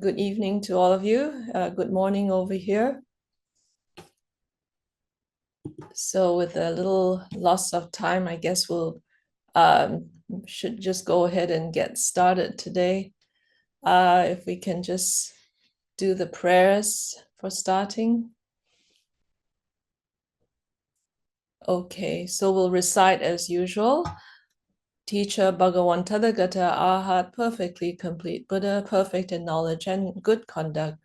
Good evening to all of you. Good morning over here. So with a little loss of time, I guess we'll should just go ahead and get started today. If we can just do the prayers for starting. Okay, so we'll recite as usual. Teacher Bhagavan Tathagata Arhat, perfectly complete Buddha, perfect in knowledge and good conduct.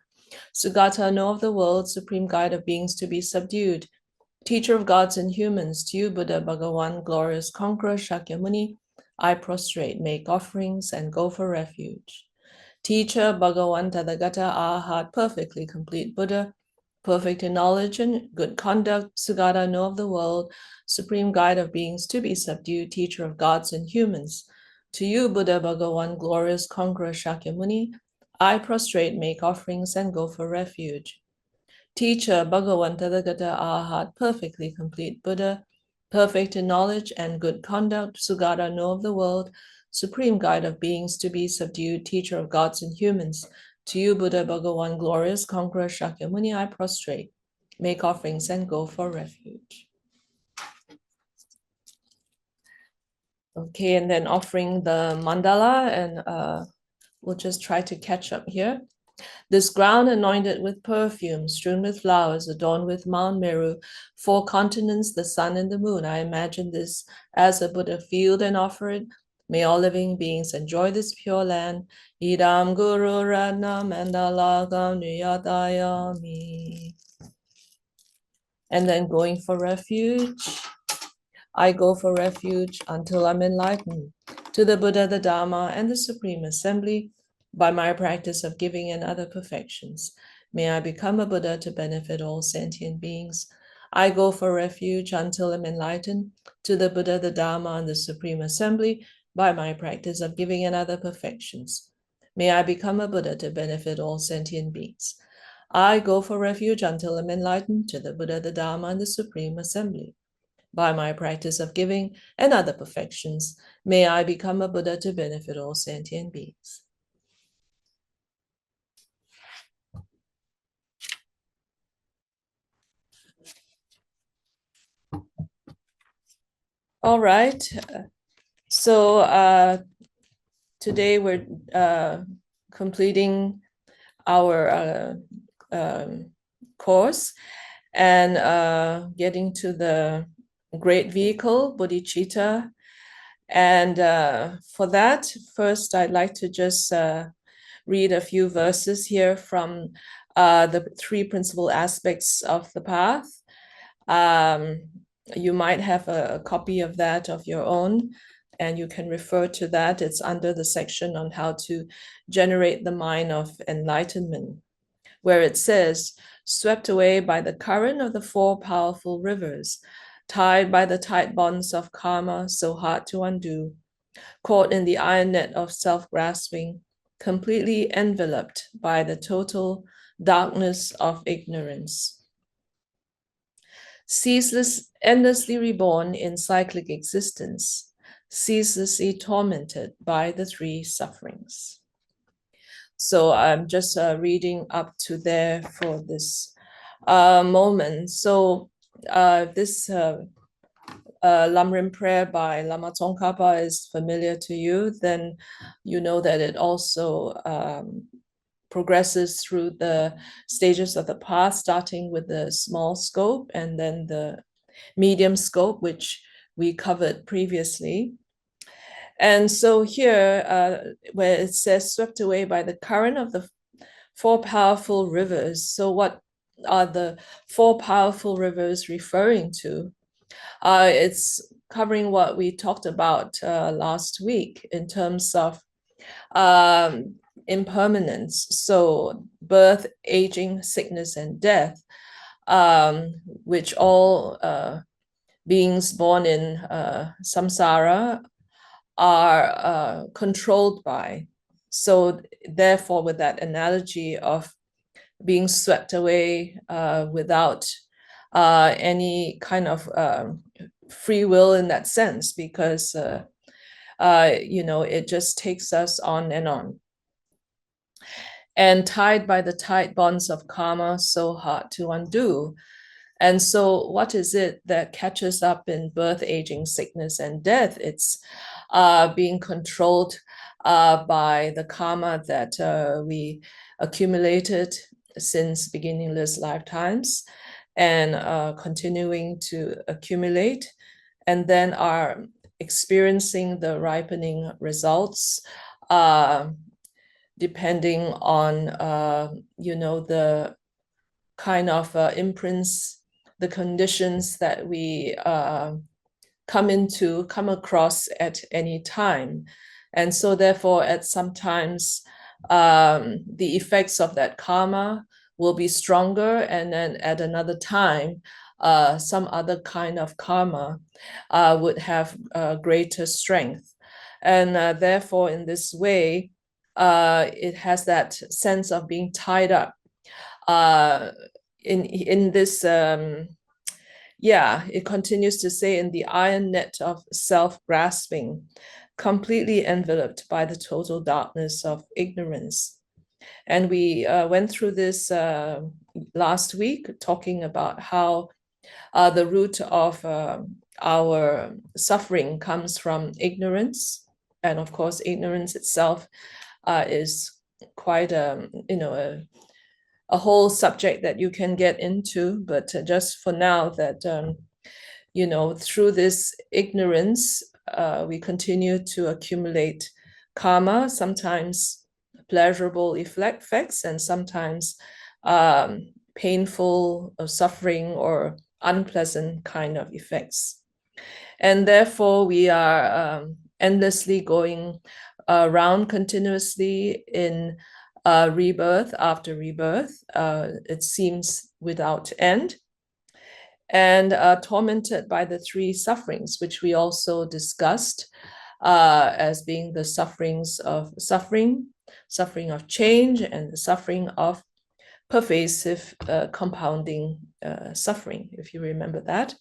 Sugata, know of the world, supreme guide of beings to be subdued. Teacher of gods and humans, to you, Buddha Bhagavan, glorious conqueror Shakyamuni, I prostrate, make offerings, and go for refuge. Teacher Bhagavan Tathagata Arhat, perfectly complete Buddha, perfect in knowledge and good conduct, Sugata, know of the world, supreme guide of beings to be subdued, teacher of gods and humans. To you, Buddha Bhagavan, glorious conqueror Shakyamuni, I prostrate, make offerings, and go for refuge. Teacher Bhagavan Tathagata Arhat, perfectly complete Buddha, perfect in knowledge and good conduct, Sugata, know of the world, supreme guide of beings to be subdued, teacher of gods and humans. To you, Buddha Bhagavan, glorious conqueror Shakyamuni, I prostrate, make offerings, and go for refuge. Okay, and then offering the mandala, and we'll just try to catch up here. This ground anointed with perfume, strewn with flowers, adorned with Mount Meru, 4 continents, the sun and the moon. I imagine this as a Buddha field and offer it. May all living beings enjoy this pure land. Idam Guru Ratna Mandalagam Niyatayami. And then going for refuge. I go for refuge until I'm enlightened. To the Buddha, the Dharma, and the Supreme Assembly, by my practice of giving and other perfections, may I become a Buddha to benefit all sentient beings. I go for refuge until I'm enlightened. To the Buddha, the Dharma, and the Supreme Assembly, by my practice of giving and other perfections, may I become a Buddha to benefit all sentient beings. I go for refuge until I'm enlightened. To the Buddha, the Dharma, and the Supreme Assembly, by my practice of giving and other perfections, may I become a Buddha to benefit all sentient beings. All right. So today we're completing our course and getting to the great vehicle, bodhicitta. And for that, first, I'd like to just read a few verses here from the 3 principal aspects of the path. You might have a copy of that of your own, and you can refer to that. It's under the section on how to generate the mind of enlightenment, where it says, swept away by the current of the 4 powerful rivers, tied by the tight bonds of karma, so hard to undo, caught in the iron net of self-grasping, completely enveloped by the total darkness of ignorance. Ceaseless, endlessly reborn in cyclic existence, ceaselessly tormented by the 3 sufferings. So I'm just reading up to there for this moment. So this Lamrim prayer by Lama Tsongkhapa is familiar to you, then you know that it also progresses through the stages of the path, starting with the small scope and then the medium scope, which we covered previously. And so here, where it says swept away by the current of the 4 powerful rivers. So what are the 4 powerful rivers referring to? It's covering what we talked about last week in terms of impermanence. So birth, aging, sickness, and death, which all beings born in samsara are controlled by. So therefore, with that analogy of being swept away without any kind of free will in that sense, because it just takes us on and on. and tied by the tight bonds of karma, so hard to undo. And so, what is it that catches up in birth, aging, sickness, and death? It's being controlled by the karma that we accumulated since beginningless lifetimes and continuing to accumulate, and then are experiencing the ripening results depending on the kind of imprints, the conditions that we come across at any time. And so therefore, at sometimes the effects of that karma will be stronger, and then at another time, some other kind of karma would have greater strength. And therefore, in this way, it has that sense of being tied up in this it continues to say, in the iron net of self-grasping, completely enveloped by the total darkness of ignorance. And we went through this last week, talking about how the root of our suffering comes from ignorance. And of course, ignorance itself is quite a whole subject that you can get into, but just for now, that through this ignorance, we continue to accumulate karma, sometimes pleasurable effects, and sometimes painful or suffering or unpleasant kind of effects. And therefore, we are endlessly going around continuously in rebirth after rebirth. It seems without end. And tormented by the three sufferings, which we also discussed as being the sufferings of suffering of change, and the suffering of pervasive compounding suffering, if you remember that.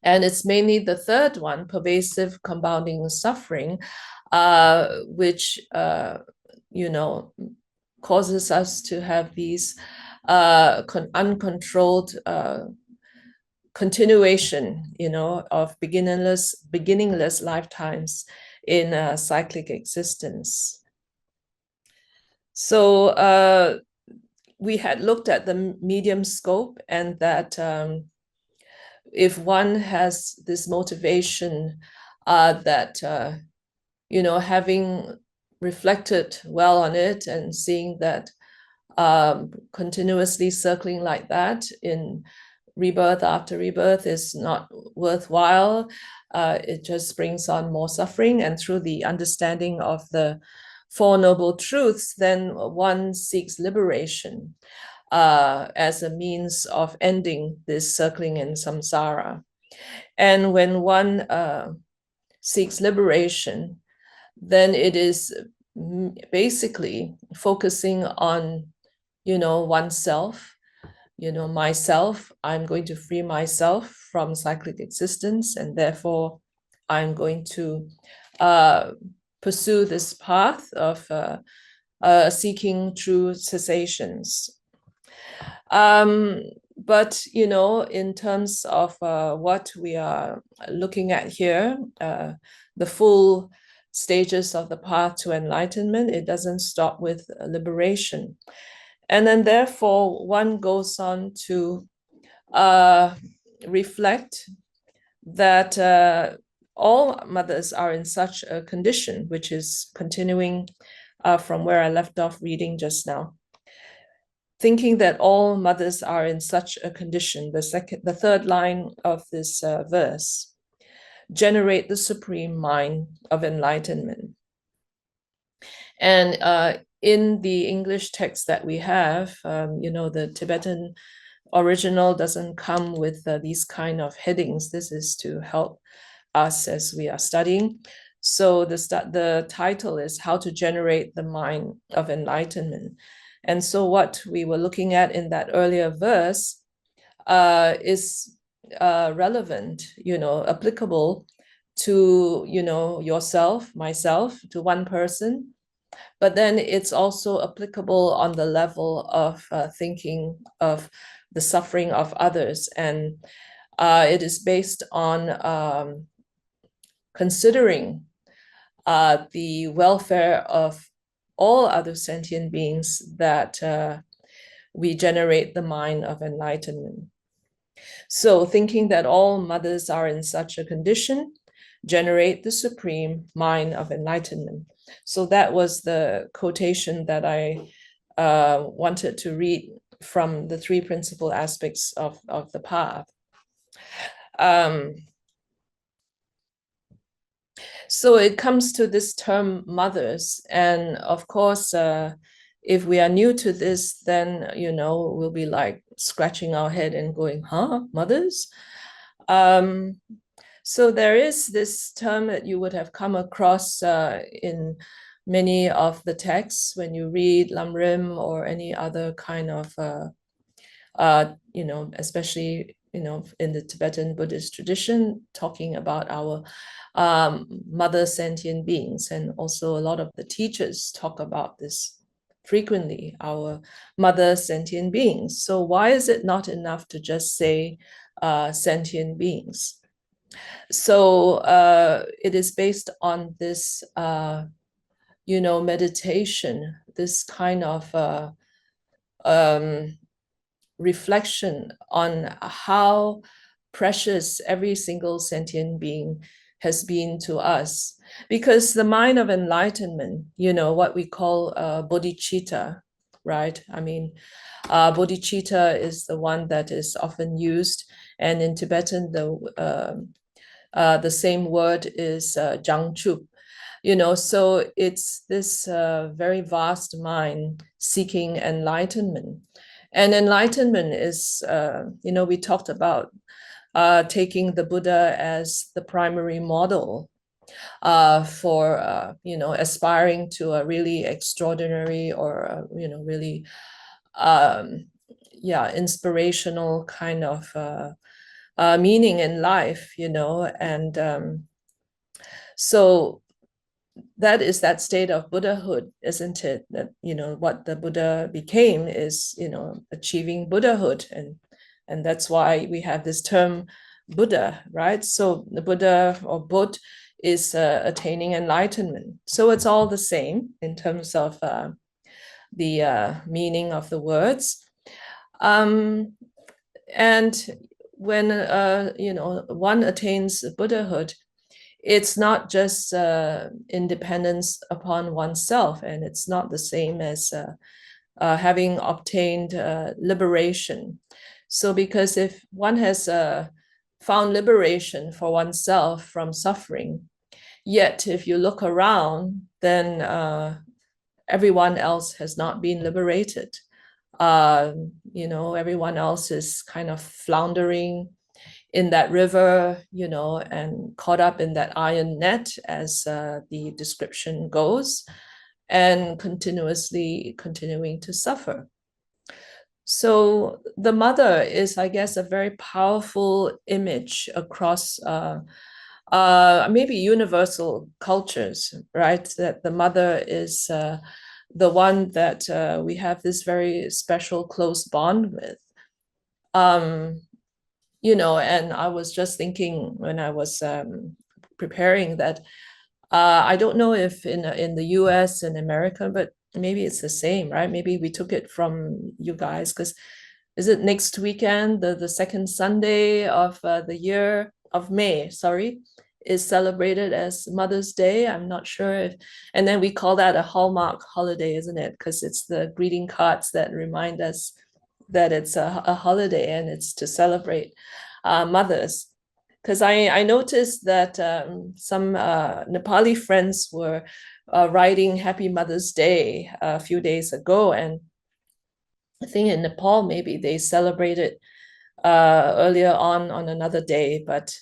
And it's mainly the third one, pervasive compounding suffering, which causes us to have these uncontrolled continuation, of beginningless lifetimes in cyclic existence. So we had looked at the medium scope, and that if one has this motivation that having reflected well on it and seeing that continuously circling like that in rebirth after rebirth is not worthwhile, it just brings on more suffering. And through the understanding of the Four Noble Truths, then one seeks liberation as a means of ending this circling in samsara. And when one seeks liberation, then it is basically focusing on, oneself, myself. I'm going to free myself from cyclic existence, and therefore I'm going to pursue this path of seeking true cessations. But in terms of what we are looking at here, the full stages of the path to enlightenment, it doesn't stop with liberation. And then therefore one goes on to reflect that all mothers are in such a condition, which is continuing from where I left off reading just now. Thinking that all mothers are in such a condition, the third line of this verse, generate the supreme mind of enlightenment. And in the English text that we have, the Tibetan original doesn't come with these kind of headings. This is to help us as we are studying. So the title is How to Generate the Mind of Enlightenment. And so what we were looking at in that earlier verse is relevant, applicable to, yourself, myself, to one person, but then it's also applicable on the level of thinking of the suffering of others. And it is based on considering the welfare of all other sentient beings that we generate the mind of enlightenment. So thinking that all mothers are in such a condition, generate the supreme mind of enlightenment. So that was the quotation that I wanted to read from the three principal aspects of the path. So it comes to this term mothers. And of course, if we are new to this, then, we'll be like scratching our head and going, huh, mothers? So there is this term that you would have come across in many of the texts when you read Lamrim or any other kind of, especially, in the Tibetan Buddhist tradition, talking about our mother sentient beings. And also a lot of the teachers talk about this frequently, our mother sentient beings. So why is it not enough to just say sentient beings? So it is based on this, meditation, this kind of reflection on how precious every single sentient being has been to us. Because the mind of enlightenment, what we call bodhicitta, right? I mean, bodhicitta is the one that is often used, and in Tibetan, the same word is jangchup. So it's this very vast mind seeking enlightenment. And enlightenment is, we talked about taking the Buddha as the primary model for, aspiring to a really extraordinary or, really, inspirational kind of meaning in life, and so that is that state of Buddhahood, isn't it? That, what the Buddha became is, achieving Buddhahood. And that's why we have this term Buddha, right? So the Buddha or Bud is attaining enlightenment. So it's all the same in terms of the meaning of the words. And when, one attains Buddhahood, it's not just independence upon oneself, and it's not the same as having obtained liberation. So because if one has found liberation for oneself from suffering, yet if you look around, then everyone else has not been liberated. Everyone else is kind of floundering in that river, and caught up in that iron net, as the description goes, and continuing to suffer. So the mother is, I guess, a very powerful image across maybe universal cultures, right? That the mother is the one that we have this very special close bond with. And I was just thinking when I was preparing that I don't know if in the US and America, but maybe it's the same, right? Maybe we took it from you guys, because is it next weekend, the second Sunday of the year of May, sorry, is celebrated as Mother's Day? I'm not sure if, and then we call that a Hallmark holiday, isn't it? Because it's the greeting cards that remind us that it's a holiday and it's to celebrate mothers. Because I noticed that some Nepali friends were writing Happy Mother's Day a few days ago, and I think in Nepal maybe they celebrated earlier on another day. But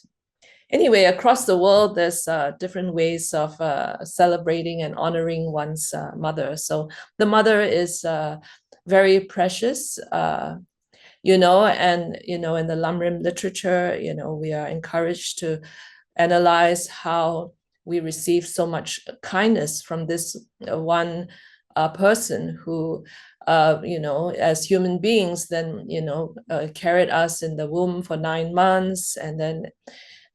anyway, across the world, there's different ways of celebrating and honoring one's mother. So the mother is very precious, and, in the Lamrim literature, we are encouraged to analyze how we receive so much kindness from this one person who, as human beings, then, carried us in the womb for 9 months. And then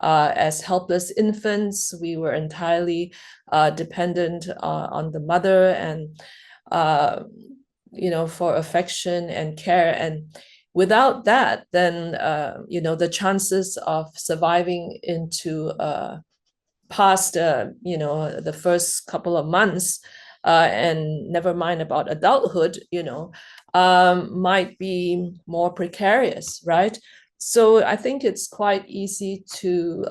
as helpless infants, we were entirely dependent on the mother and, for affection and care. And without that, then, the chances of surviving into past, the first couple of months, and never mind about adulthood, might be more precarious, right? So I think it's quite easy to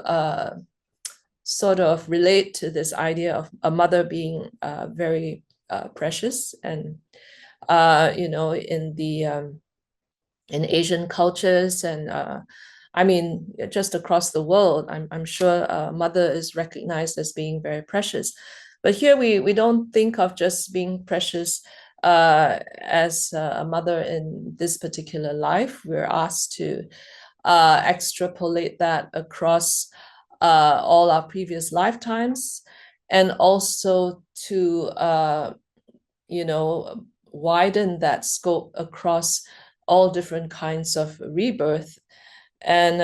sort of relate to this idea of a mother being very precious. And in Asian cultures, and I mean, just across the world, I'm sure mother is recognized as being very precious. But here we don't think of just being precious as a mother in this particular life. We're asked to extrapolate that across all our previous lifetimes, and also to widen that scope across all different kinds of rebirth. And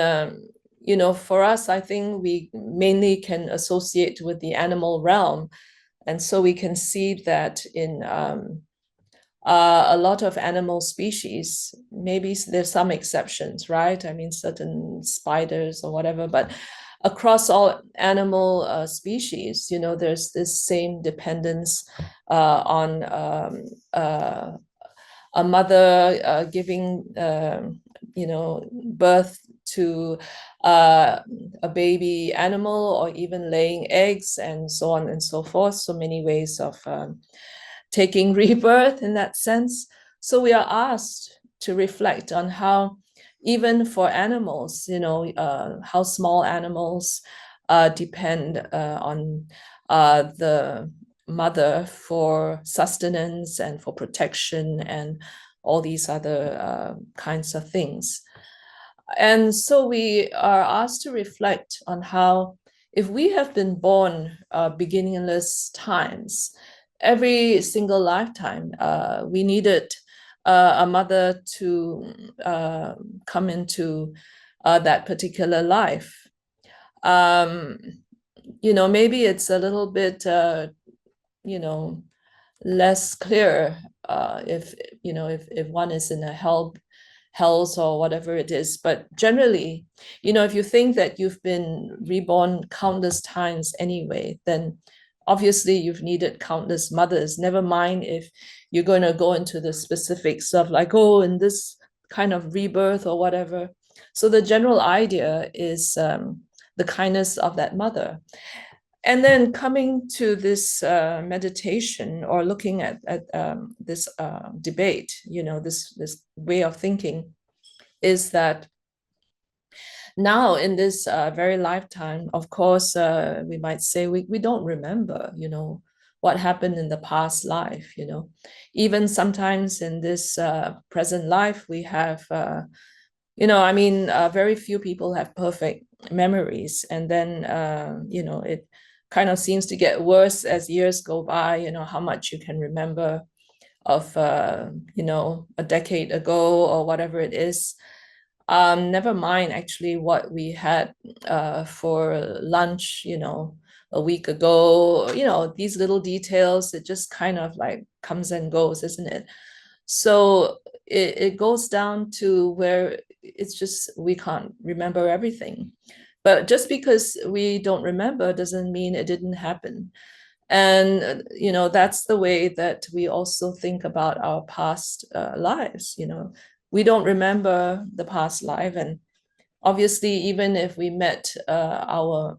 for us, I think we mainly can associate with the animal realm. And so we can see that in a lot of animal species, maybe there's some exceptions, right? I mean, certain spiders or whatever, but across all animal species, there's this same dependence on a mother giving, birth to a baby animal, or even laying eggs, and so on and so forth. So many ways of taking rebirth in that sense. So we are asked to reflect on how, even for animals, how small animals depend on the mother for sustenance and for protection and all these other kinds of things. And so we are asked to reflect on how, if we have been born beginningless times, every single lifetime, we needed a mother to come into that particular life. Maybe it's a little bit, less clear if one is in a hells or whatever it is. But generally, if you think that you've been reborn countless times anyway, then obviously you've needed countless mothers, never mind if you're going to go into the specifics of like, oh, in this kind of rebirth or whatever. So the general idea is the kindness of that mother. And then coming to this meditation, or looking at this debate, this way of thinking, is that now in this very lifetime, of course, we might say we don't remember, what happened in the past life. Even sometimes in this present life, we have, very few people have perfect memories. And then, it kind of seems to get worse as years go by, how much you can remember of, a decade ago or whatever it is. Never mind actually what we had for lunch, a week ago. These little details, it just kind of like comes and goes, isn't it? So it goes down to where it's just we can't remember everything. But just because we don't remember doesn't mean it didn't happen. And that's the way that we also think about our past lives. We don't remember the past life, and obviously, even if we met our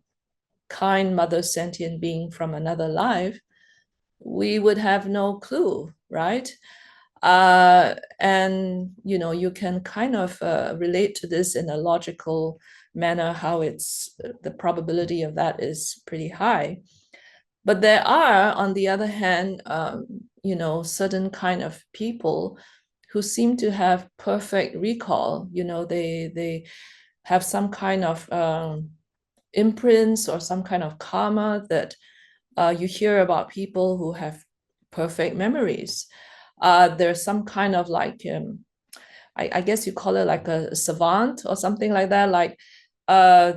kind mother sentient being from another life, we would have no clue, right? And you can kind of relate to this in a logical manner, how it's the probability of that is pretty high. But there are, on the other hand, certain kind of people who seem to have perfect recall. They have some kind of imprints or some kind of karma that you hear about people who have perfect memories. There's some kind of like, I guess you call it like a savant or something like that. Like uh,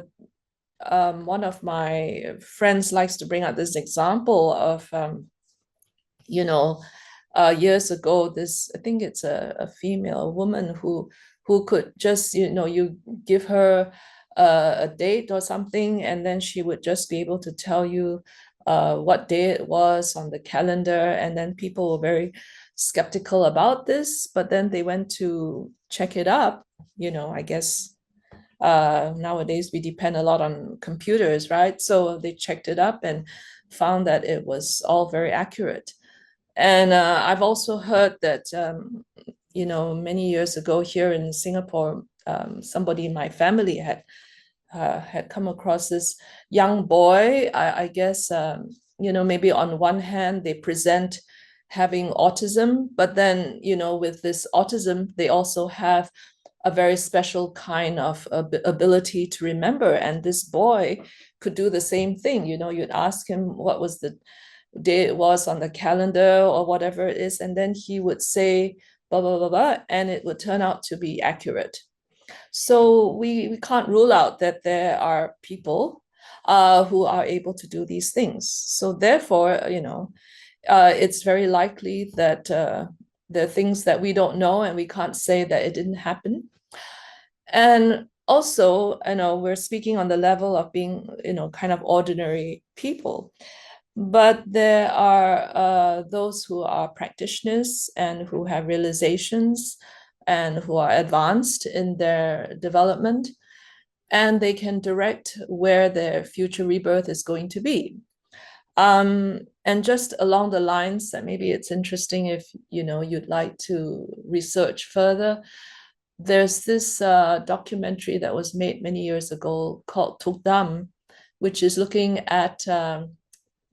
one of my friends likes to bring up this example of, you know, years ago, this, I think it's a female, a woman who could just, you give her a date or something, and then she would just be able to tell you what day it was on the calendar. And then people were very skeptical about this, but then they went to check it up. I guess nowadays we depend a lot on computers, right? So they checked it up and found that it was all very accurate. And I've also heard that, many years ago here in Singapore, somebody in my family had come across this young boy. I guess, maybe on one hand, they present having autism, but then, with this autism, they also have a very special kind of ability to remember. And this boy could do the same thing. You'd ask him what was the day it was on the calendar or whatever it is, and then he would say blah blah blah blah, and it would turn out to be accurate. So we can't rule out that there are people who are able to do these things. So therefore, it's very likely that there are things that we don't know, and we can't say that it didn't happen. And also, we're speaking on the level of being, kind of ordinary people. But there are those who are practitioners and who have realizations and who are advanced in their development, and they can direct where their future rebirth is going to be. And just along the lines that maybe it's interesting if you'd like to research further, there's this documentary that was made many years ago called Tsultrim, which is looking at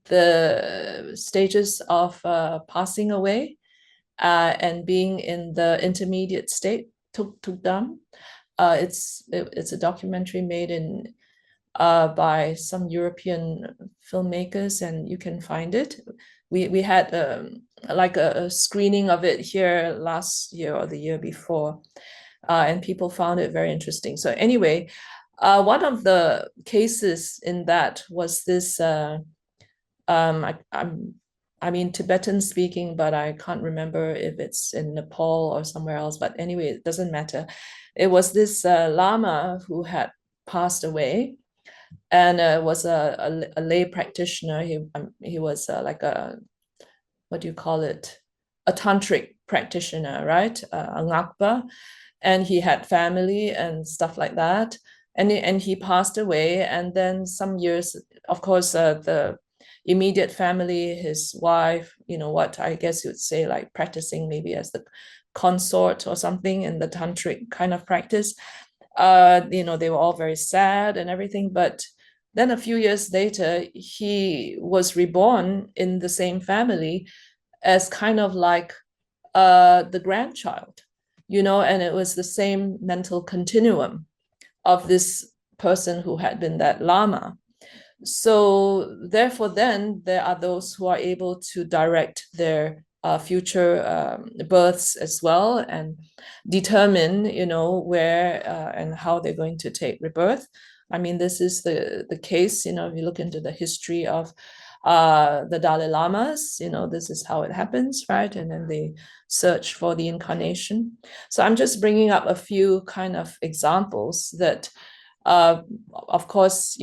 the stages of passing away and being in the intermediate state, Tsultrim. It's a documentary made in by some European filmmakers, and you can find it. We had like a screening of it here last year or the year before, and people found it very interesting. So anyway, one of the cases in that was this. I mean Tibetan speaking, but I can't remember if it's in Nepal or somewhere else. But anyway, it doesn't matter. It was this Lama who had passed away, and was a lay practitioner. He was like a, what do you call it? A tantric practitioner, right? A ngakpa, and he had family and stuff like that. And he passed away, and then some years, of course, the immediate family, his wife, what I guess you would say, like practicing maybe as the consort or something in the tantric kind of practice. They were all very sad and everything, but then a few years later, he was reborn in the same family as kind of like the grandchild, and it was the same mental continuum of this person who had been that Lama. So therefore, then there are those who are able to direct their future births as well, and determine, where and how they're going to take rebirth. I mean, this is the case. If you look into the history of the Dalai Lamas, this is how it happens, right? And then they search for the incarnation. So I'm just bringing up a few kind of examples that of course,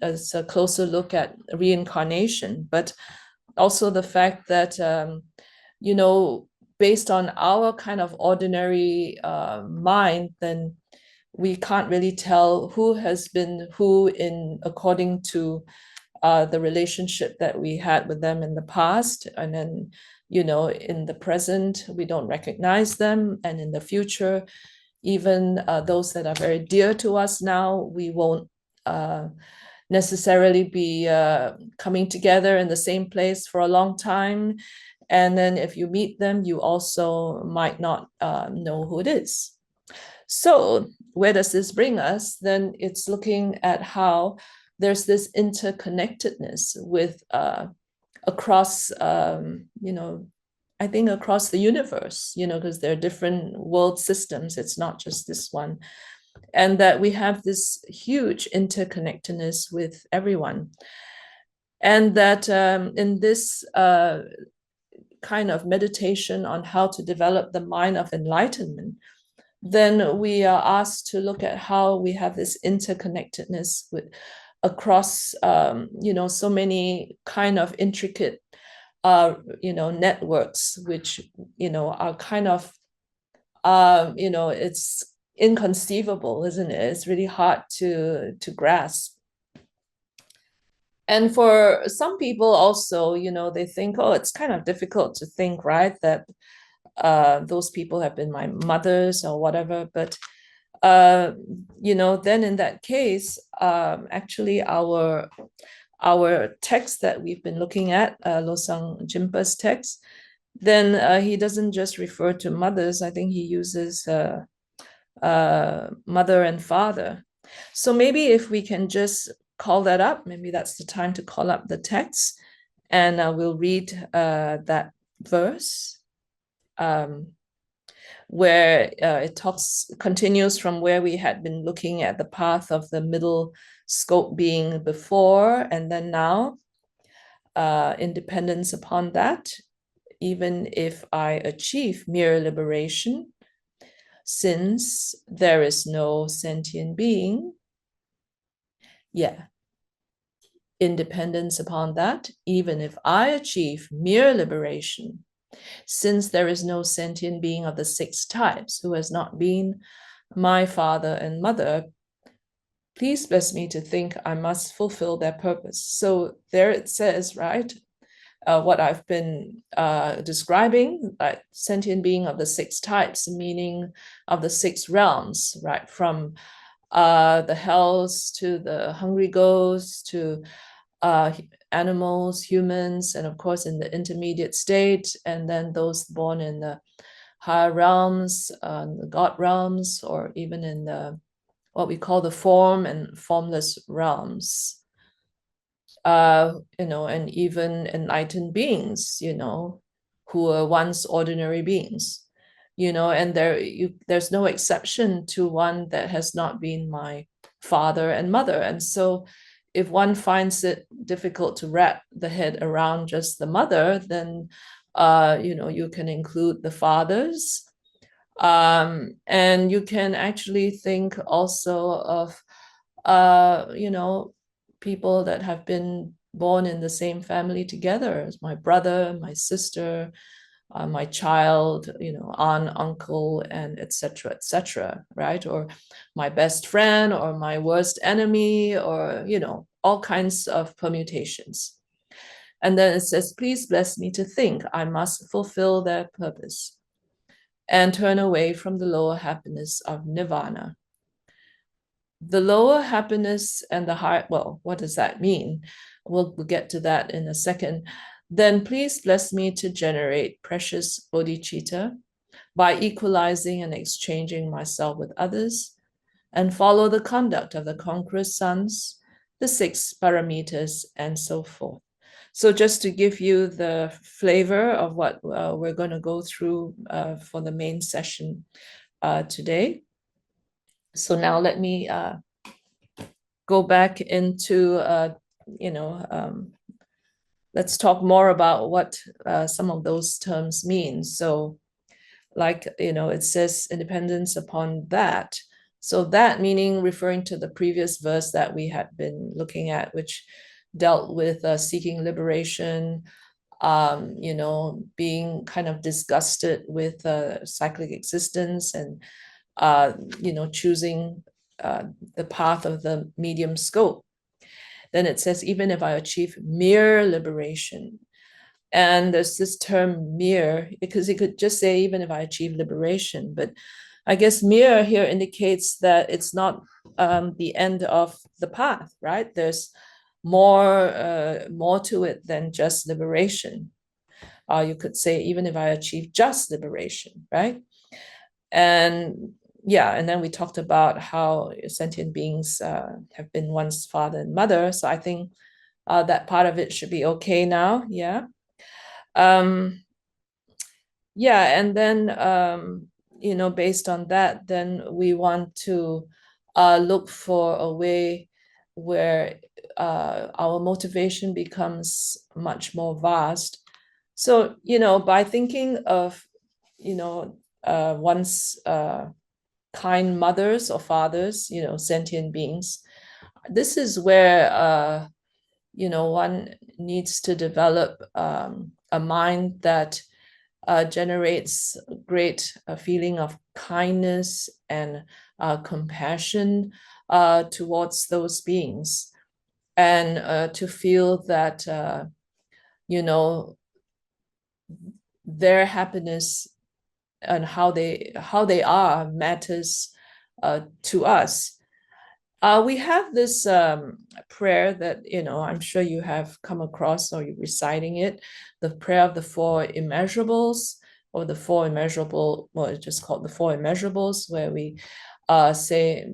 as a closer look at reincarnation, but also the fact that, based on our kind of ordinary mind, then we can't really tell who has been who in according to the relationship that we had with them in the past. And then, in the present, we don't recognize them. And in the future, even those that are very dear to us now, we won't necessarily be coming together in the same place for a long time. And then if you meet them, you also might not know who it is. So where does this bring us? Then it's looking at how there's this interconnectedness with across, I think across the universe, because there are different world systems. It's not just this one. And that we have this huge interconnectedness with everyone. And that in this kind of meditation on how to develop the mind of enlightenment, then we are asked to look at how we have this interconnectedness with across so many kind of intricate networks, which are kind of it's inconceivable, isn't it? It's really hard to grasp. And for some people also, they think, oh, it's kind of difficult to think, right, that those people have been my mothers or whatever. But then in that case, actually our text that we've been looking at, Losang Jinpa's text, then he doesn't just refer to mothers. I think he uses mother and father. So maybe if we can just call that up, maybe that's the time to call up the text, and we'll read that verse. Where it continues from where we had been looking at the path of the middle scope being before, and then now, independence upon that, even if I achieve mere liberation, since there is no sentient being, independence upon that, even if I achieve mere liberation, since there is no sentient being of the six types who has not been my father and mother, please bless me to think I must fulfill their purpose. So there it says, right, what I've been describing, like sentient being of the six types, meaning of the six realms, right, from the hells to the hungry ghosts to animals, humans, and of course in the intermediate state, and then those born in the higher realms, the God realms, or even in the what we call the form and formless realms. And even enlightened beings, who were once ordinary beings, and there's no exception to one that has not been my father and mother. And so if one finds it difficult to wrap the head around just the mother, then you can include the fathers, and you can actually think also of people that have been born in the same family together, as my brother, my sister, my child, aunt, uncle, and etc., right? Or my best friend, or my worst enemy, or all kinds of permutations. And then it says, please bless me to think I must fulfill their purpose and turn away from the lower happiness of nirvana. The lower happiness and the high, well, what does that mean? We'll get to that in a second. Then please bless me to generate precious bodhicitta by equalizing and exchanging myself with others, and follow the conduct of the conqueror's sons, the six paramitas, and so forth. So just to give you the flavor of what we're going to go through for the main session today. So now let me go back into, let's talk more about what some of those terms mean. So like, it says independence upon that. So that meaning referring to the previous verse that we had been looking at, which dealt with seeking liberation, being kind of disgusted with cyclic existence, and choosing the path of the medium scope. Then it says, even if I achieve mere liberation, and there's this term mere, because it could just say, even if I achieve liberation, but I guess mere here indicates that it's not the end of the path, right? There's more to it than just liberation. You could say, even if I achieve just liberation, right? And yeah, and then we talked about how sentient beings have been one's father and mother. So I think that part of it should be okay now. Yeah. Um, yeah, and then based on that, then we want to look for a way where our motivation becomes much more vast. So, by thinking of, one's kind mothers or fathers, sentient beings, this is where one needs to develop a mind that generates a great feeling of kindness and compassion towards those beings, and to feel that you know their happiness and how they are matters to us. We have this prayer that, I'm sure you have come across or you're reciting it, the prayer of the four immeasurables, or the four immeasurable, well, it's just called the four immeasurables, where we say,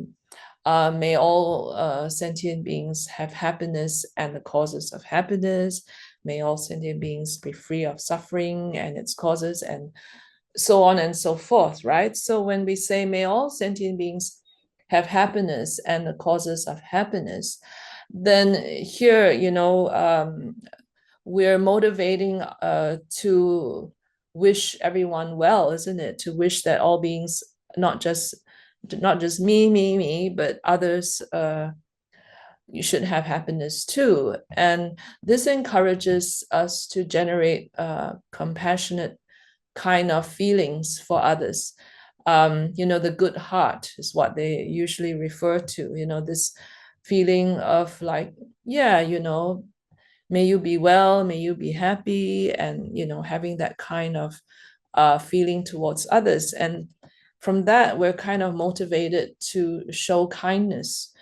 may all sentient beings have happiness and the causes of happiness. May all sentient beings be free of suffering and its causes, and so on and so forth, right? So when we say, may all sentient beings have happiness and the causes of happiness, then here, we're motivating to wish everyone well, isn't it? To wish that all beings, not just me, but others, you should have happiness too. And this encourages us to generate compassionate kind of feelings for others. The good heart is what they usually refer to, this feeling of like, yeah, may you be well, may you be happy, and, having that kind of feeling towards others. And from that, we're kind of motivated to show kindness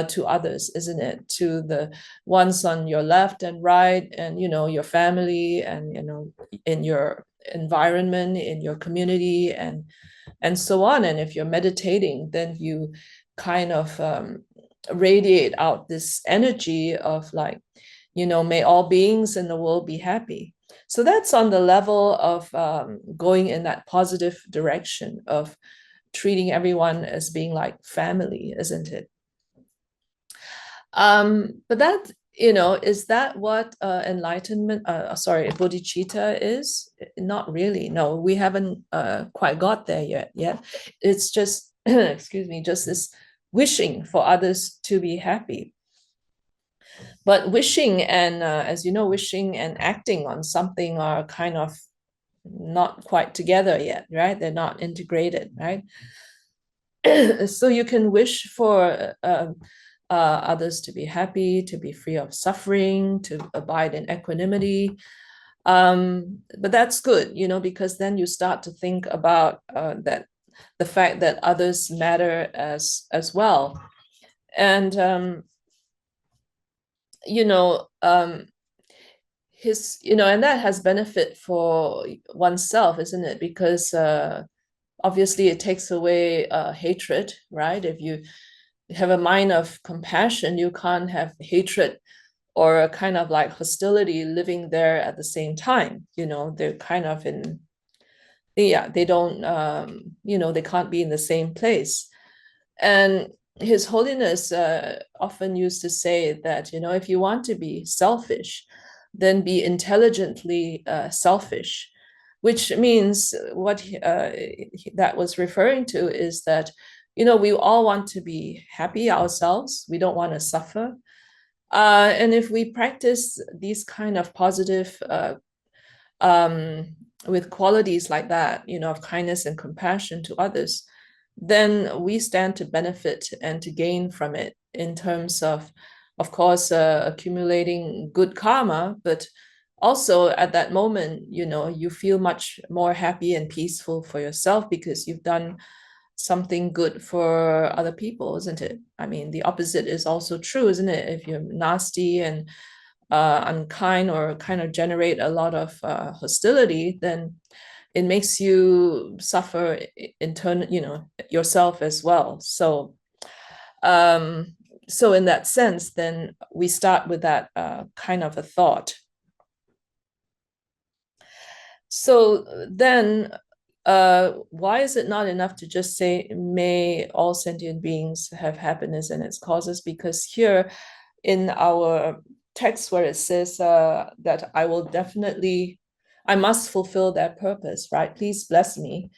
to others, isn't it? To the ones on your left and right, and, your family, and, in your environment, in your community, and so on. And if you're meditating, then you kind of radiate out this energy of like, may all beings in the world be happy. So that's on the level of going in that positive direction of treating everyone as being like family, isn't it? But that, is that what enlightenment, bodhicitta is? Not really. No, we haven't quite got there yet. It's just, excuse me, just this wishing for others to be happy. But wishing and, as you know, wishing and acting on something are kind of not quite together yet, right? They're not integrated, right? So you can wish for others to be happy, to be free of suffering, to abide in equanimity. But that's good, because then you start to think about that the fact that others matter as well. And and that has benefit for oneself, isn't it? Because obviously it takes away hatred, right? If you have a mind of compassion, you can't have hatred or a kind of like hostility living there at the same time. They're kind of in, yeah, they don't, they can't be in the same place. And His Holiness often used to say that, if you want to be selfish, then be intelligently selfish, which means what that was referring to is that, we all want to be happy ourselves. We don't want to suffer. And if we practice these kind of positive with qualities like that, of kindness and compassion to others, then we stand to benefit and to gain from it in terms of course, accumulating good karma, but also at that moment, you feel much more happy and peaceful for yourself because you've done something good for other people, isn't it? I mean, the opposite is also true, isn't it? If you're nasty and unkind or kind of generate a lot of hostility, then it makes you suffer yourself as well. So so in that sense, then we start with that kind of a thought. So then why is it not enough to just say, may all sentient beings have happiness and its causes? Because here in our text where it says that I must fulfill their purpose, right? Please bless me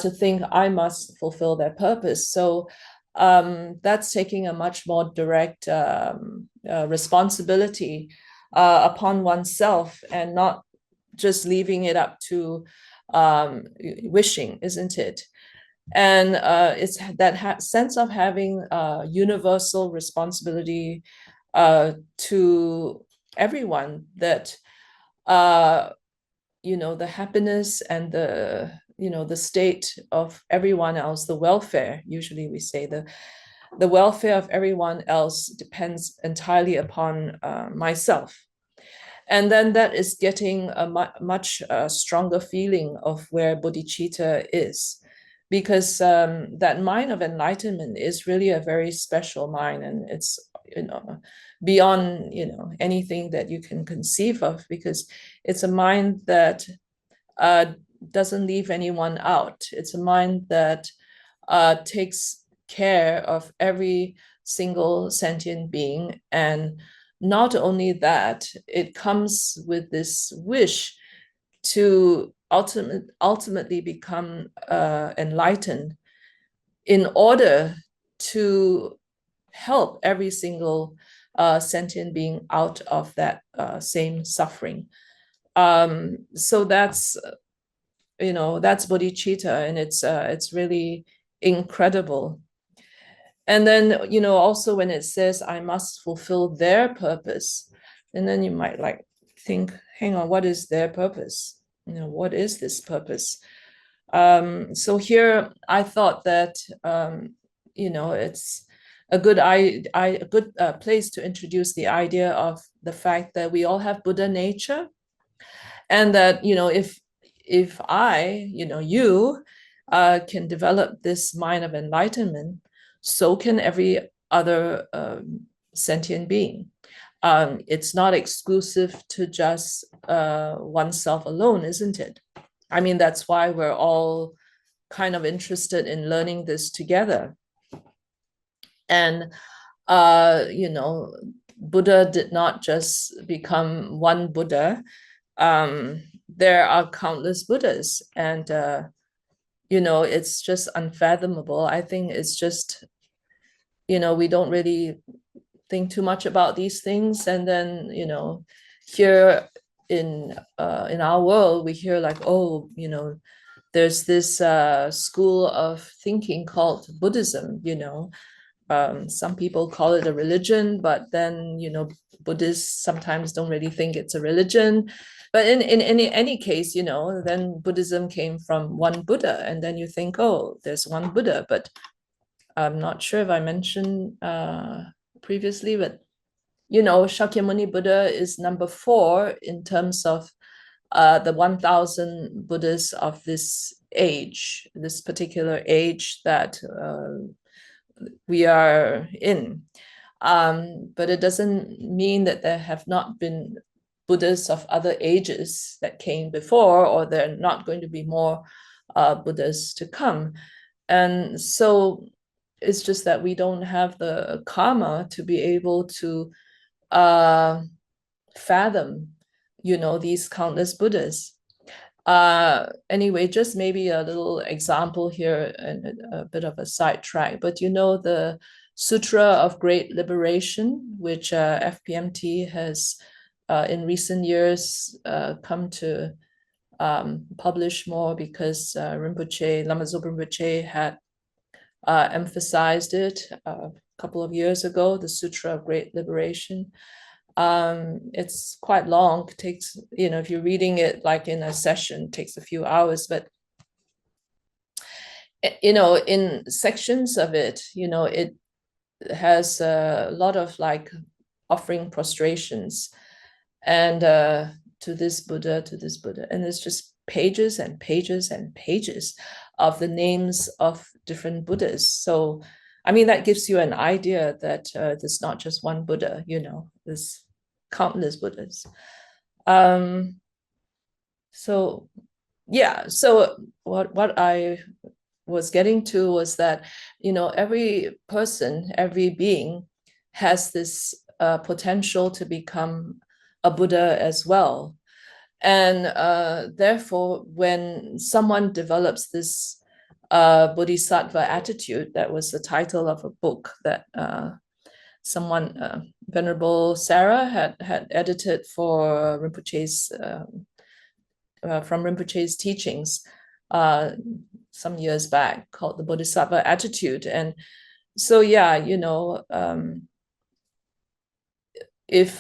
to think I must fulfill their purpose. So that's taking a much more direct responsibility upon oneself, and not just leaving it up to wishing, isn't it? And it's that sense of having universal responsibility to everyone, that the happiness and the state of everyone else, the welfare, usually we say the welfare of everyone else depends entirely upon myself. And then that is getting a much stronger feeling of where bodhicitta is, because that mind of enlightenment is really a very special mind, and it's beyond anything that you can conceive of, because it's a mind that doesn't leave anyone out. It's a mind that takes care of every single sentient being. And not only that, it comes with this wish to ultimately become enlightened, in order to help every single sentient being out of that same suffering. So that's bodhicitta, and it's really incredible. And then also when it says I must fulfill their purpose, and then you might think, hang on, what is their purpose? What is this purpose? So here I thought that it's a good place to introduce the idea of the fact that we all have Buddha nature, and that if you can develop this mind of enlightenment, so can every other sentient being. It's not exclusive to just oneself alone, isn't it? I mean, that's why we're all kind of interested in learning this together. And Buddha did not just become one Buddha. There are countless Buddhas, and it's just unfathomable. I think it's just we don't really think too much about these things, and then here in our world we hear there's this school of thinking called Buddhism. Some people call it a religion, but then Buddhists sometimes don't really think it's a religion. But in any case, then Buddhism came from one Buddha, and then you think, oh, there's one Buddha. But I'm not sure if I mentioned previously, but Shakyamuni Buddha is number 4 in terms of the 1,000 Buddhas of this age, this particular age that we are in. But it doesn't mean that there have not been Buddhas of other ages that came before, or there are not going to be more Buddhas to come. And so it's just that we don't have the karma to be able to fathom, these countless Buddhas. Anyway, just maybe a little example here, and a bit of a sidetrack, but the Sutra of Great Liberation, which FPMT has in recent years come to publish more, because Rinpoche, Lama Zopa Rinpoche had emphasized it a couple of years ago, the Sutra of Great Liberation. It's quite long. It takes, if you're reading it like in a session, it takes a few hours, but in sections of it, it has a lot of offering prostrations, and to this Buddha, and it's just pages and pages and pages of the names of different Buddhas. So, I mean, that gives you an idea that there's not just one Buddha, there's countless Buddhas. So yeah, so what I was getting to was that, every person, every being has this potential to become a Buddha as well. And therefore, when someone develops this bodhisattva attitude, that was the title of a book that someone, Venerable Sarah, had edited for Rinpoche's from Rinpoche's teachings some years back, called the Bodhisattva Attitude. And so, yeah, if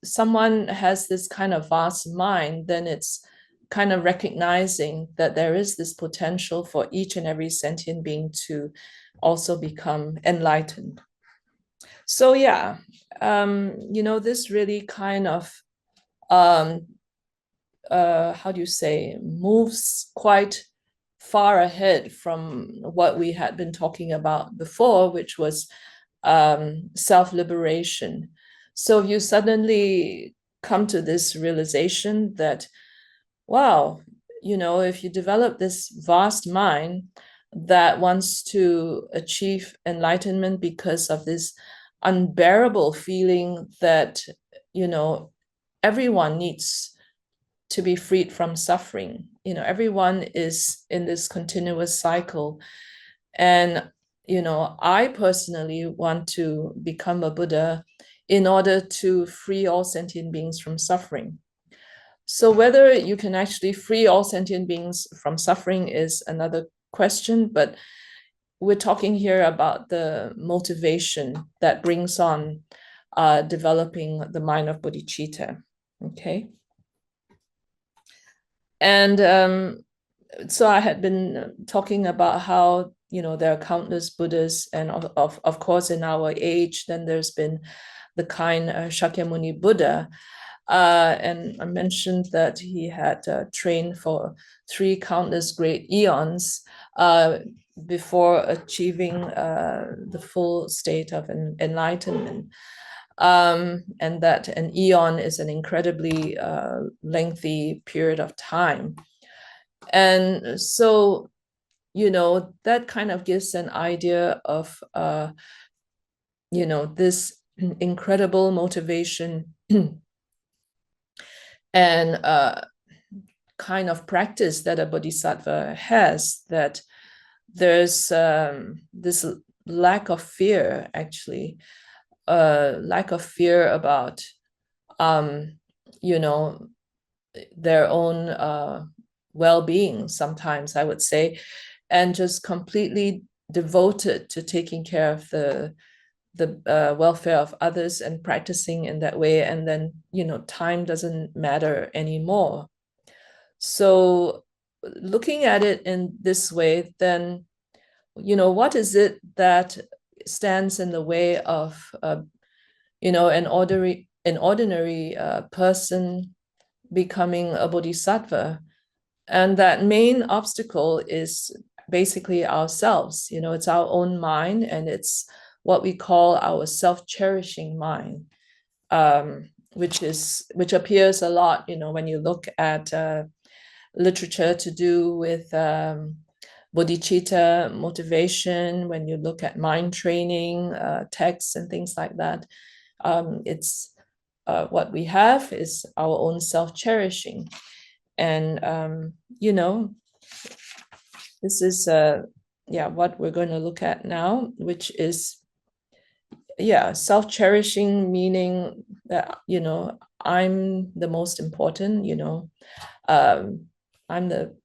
someone has this kind of vast mind, then it's kind of recognizing that there is this potential for each and every sentient being to also become enlightened. So yeah, this really kind of how do you say, moves quite far ahead from what we had been talking about before, which was self-liberation. So you suddenly come to this realization that, wow, if you develop this vast mind that wants to achieve enlightenment because of this unbearable feeling that, everyone needs to be freed from suffering. Everyone is in this continuous cycle. And, I personally want to become a Buddha in order to free all sentient beings from suffering. So whether you can actually free all sentient beings from suffering is another question, but we're talking here about the motivation that brings on developing the mind of bodhicitta. Okay. And so I had been talking about how, there are countless Buddhas, and of course in our age, then there's been the kind Shakyamuni Buddha. And I mentioned that he had trained for 3 countless great eons before achieving the full state of enlightenment. And that an eon is an incredibly lengthy period of time. And so, that kind of gives an idea of, this incredible motivation and kind of practice that a bodhisattva has, that there's this lack of fear, actually, lack of fear about, their own well-being, sometimes I would say, and just completely devoted to taking care of the welfare of others and practicing in that way. And then, time doesn't matter anymore. So looking at it in this way, then, what is it that stands in the way of, an ordinary person becoming a bodhisattva? And that main obstacle is basically ourselves. It's our own mind, and it's what we call our self-cherishing mind, which appears a lot, when you look at literature to do with bodhicitta motivation, when you look at mind training texts and things like that. It's what we have is our own self-cherishing. And this is what we're going to look at now, which is self-cherishing, meaning that I'm the most important. I'm the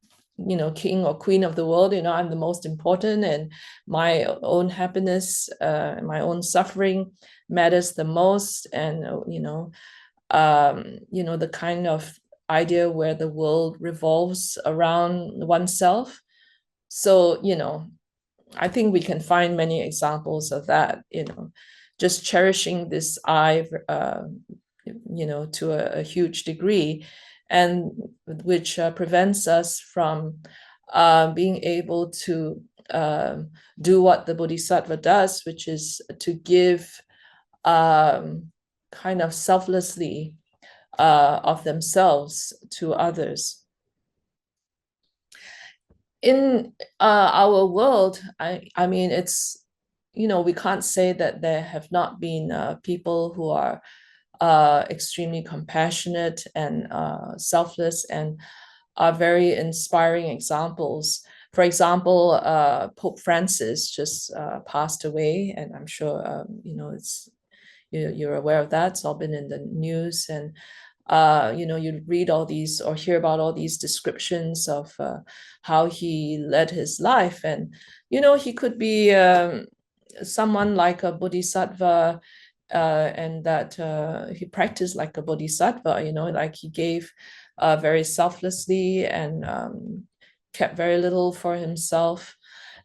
king or queen of the world. I'm the most important, and my own happiness, my own suffering matters the most. And the kind of idea where the world revolves around oneself. So, I think we can find many examples of that, just cherishing this I, to a huge degree. and which prevents us from being able to do what the bodhisattva does, which is to give kind of selflessly of themselves to others. In our world, I mean, it's, we can't say that there have not been people who are extremely compassionate and selfless and are very inspiring examples. For example, Pope Francis just passed away, and I'm sure it's you're aware of that. It's all been in the news, and you read all these or hear about all these descriptions of how he led his life, and he could be someone like a bodhisattva, and that he practiced like a bodhisattva, like he gave very selflessly and kept very little for himself.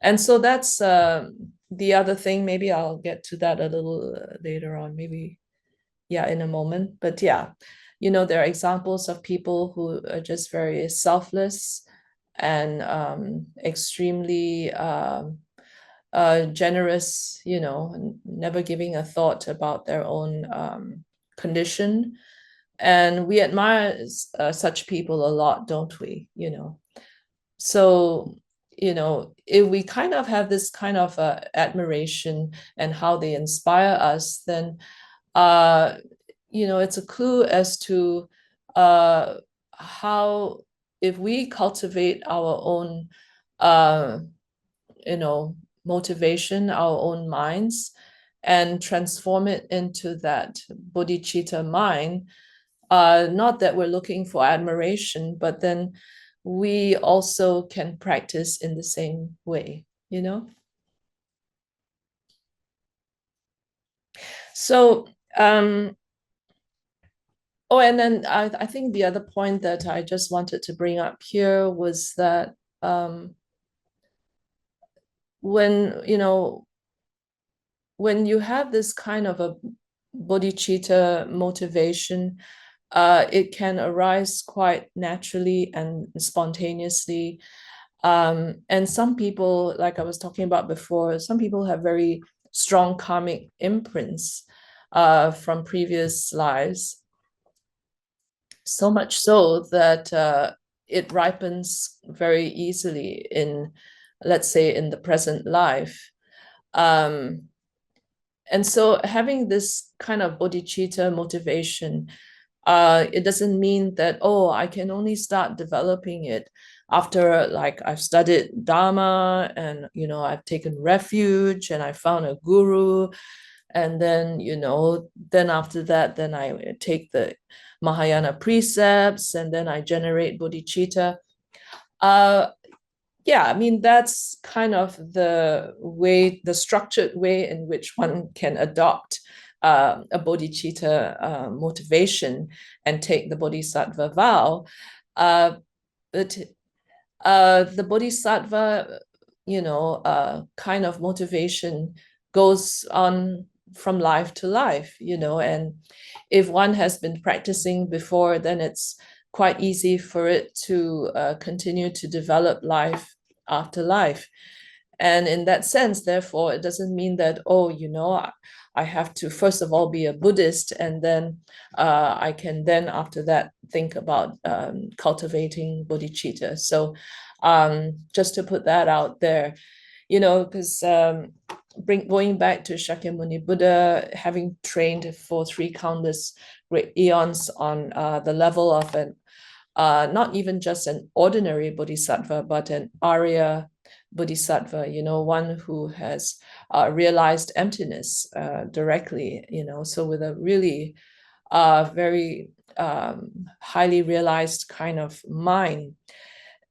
And so that's the other thing. Maybe I'll get to that a little later on, maybe, yeah, in a moment. But yeah, there are examples of people who are just very selfless and extremely generous, never giving a thought about their own condition. And we admire such people a lot, don't we? So, if we kind of have this kind of admiration and how they inspire us, then it's a clue as to how, if we cultivate our own motivation, our own minds, and transform it into that bodhicitta mind, not that we're looking for admiration, but then we also can practice in the same way. So and then I think the other point that I just wanted to bring up here was that when you have this kind of a bodhicitta motivation, it can arise quite naturally and spontaneously. And some people, like I was talking about before, some people have very strong karmic imprints from previous lives. So much so that it ripens very easily in, let's say, in the present life. And so having this kind of bodhicitta motivation, it doesn't mean that, I can only start developing it after, like, I've studied Dharma and, I've taken refuge and I found a guru. And then, then after that, then I take the Mahayana precepts and then I generate bodhicitta. Yeah, I mean, that's kind of the structured way in which one can adopt a bodhicitta motivation and take the bodhisattva vow. But the bodhisattva, kind of motivation goes on from life to life, and if one has been practicing before, then it's quite easy for it to continue to develop life after life. And in that sense, therefore, it doesn't mean that, I have to first of all be a Buddhist, and then I can then after that think about cultivating bodhicitta. So just to put that out there, because going back to Shakyamuni Buddha, having trained for 3 countless great eons on the level of an not even just an ordinary bodhisattva, but an Arya bodhisattva, one who has realized emptiness directly, so with a really very highly realized kind of mind.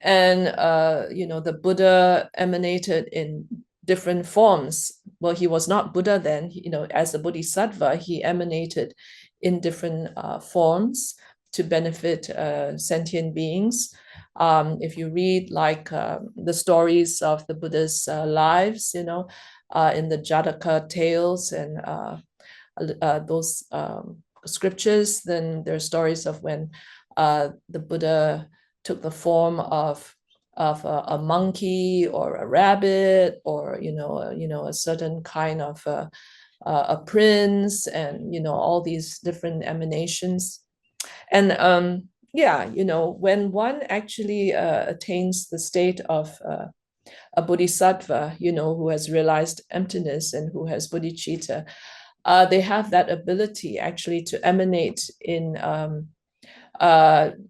And, the Buddha emanated in different forms. Well, he was not Buddha then, as a bodhisattva, he emanated in different forms to benefit sentient beings. If you read like the stories of the Buddha's lives, in the Jataka tales and those scriptures, then there are stories of when the Buddha took the form of a monkey or a rabbit, or a certain kind of a prince, and all these different emanations. And yeah, when one actually attains the state of a bodhisattva, who has realized emptiness and who has bodhicitta, they have that ability actually to emanate in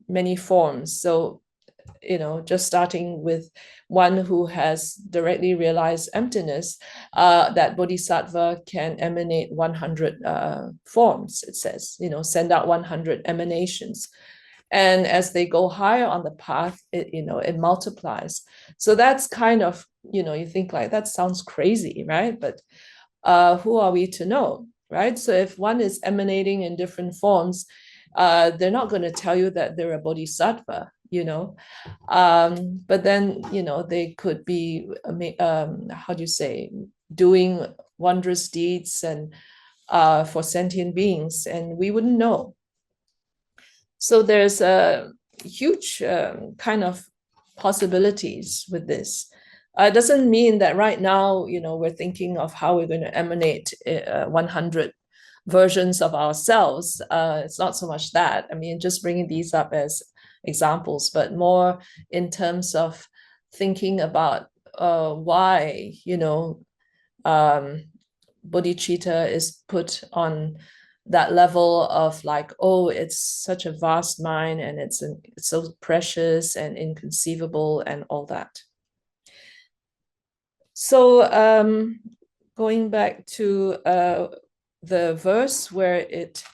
many forms. So, just starting with one who has directly realized emptiness, that bodhisattva can emanate 100 forms, it says, send out 100 emanations. And as they go higher on the path, it multiplies. So that's kind of, you think like, that sounds crazy, right? But who are we to know, right? So if one is emanating in different forms, they're not going to tell you that they're a bodhisattva, but then, they could be, how do you say, doing wondrous deeds and for sentient beings, and we wouldn't know. So there's a huge kind of possibilities with this. It doesn't mean that right now, we're thinking of how we're going to emanate 100 versions of ourselves. It's not so much that. I mean, just bringing these up as examples, but more in terms of thinking about why, bodhicitta is put on that level of like, oh, it's such a vast mind, and it's so precious and inconceivable and all that. So going back to the verse where it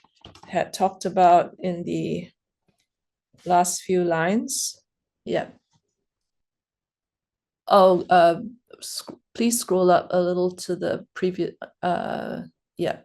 had talked about in the last few lines. Yeah. Oh, please scroll up a little to the previous, yeah.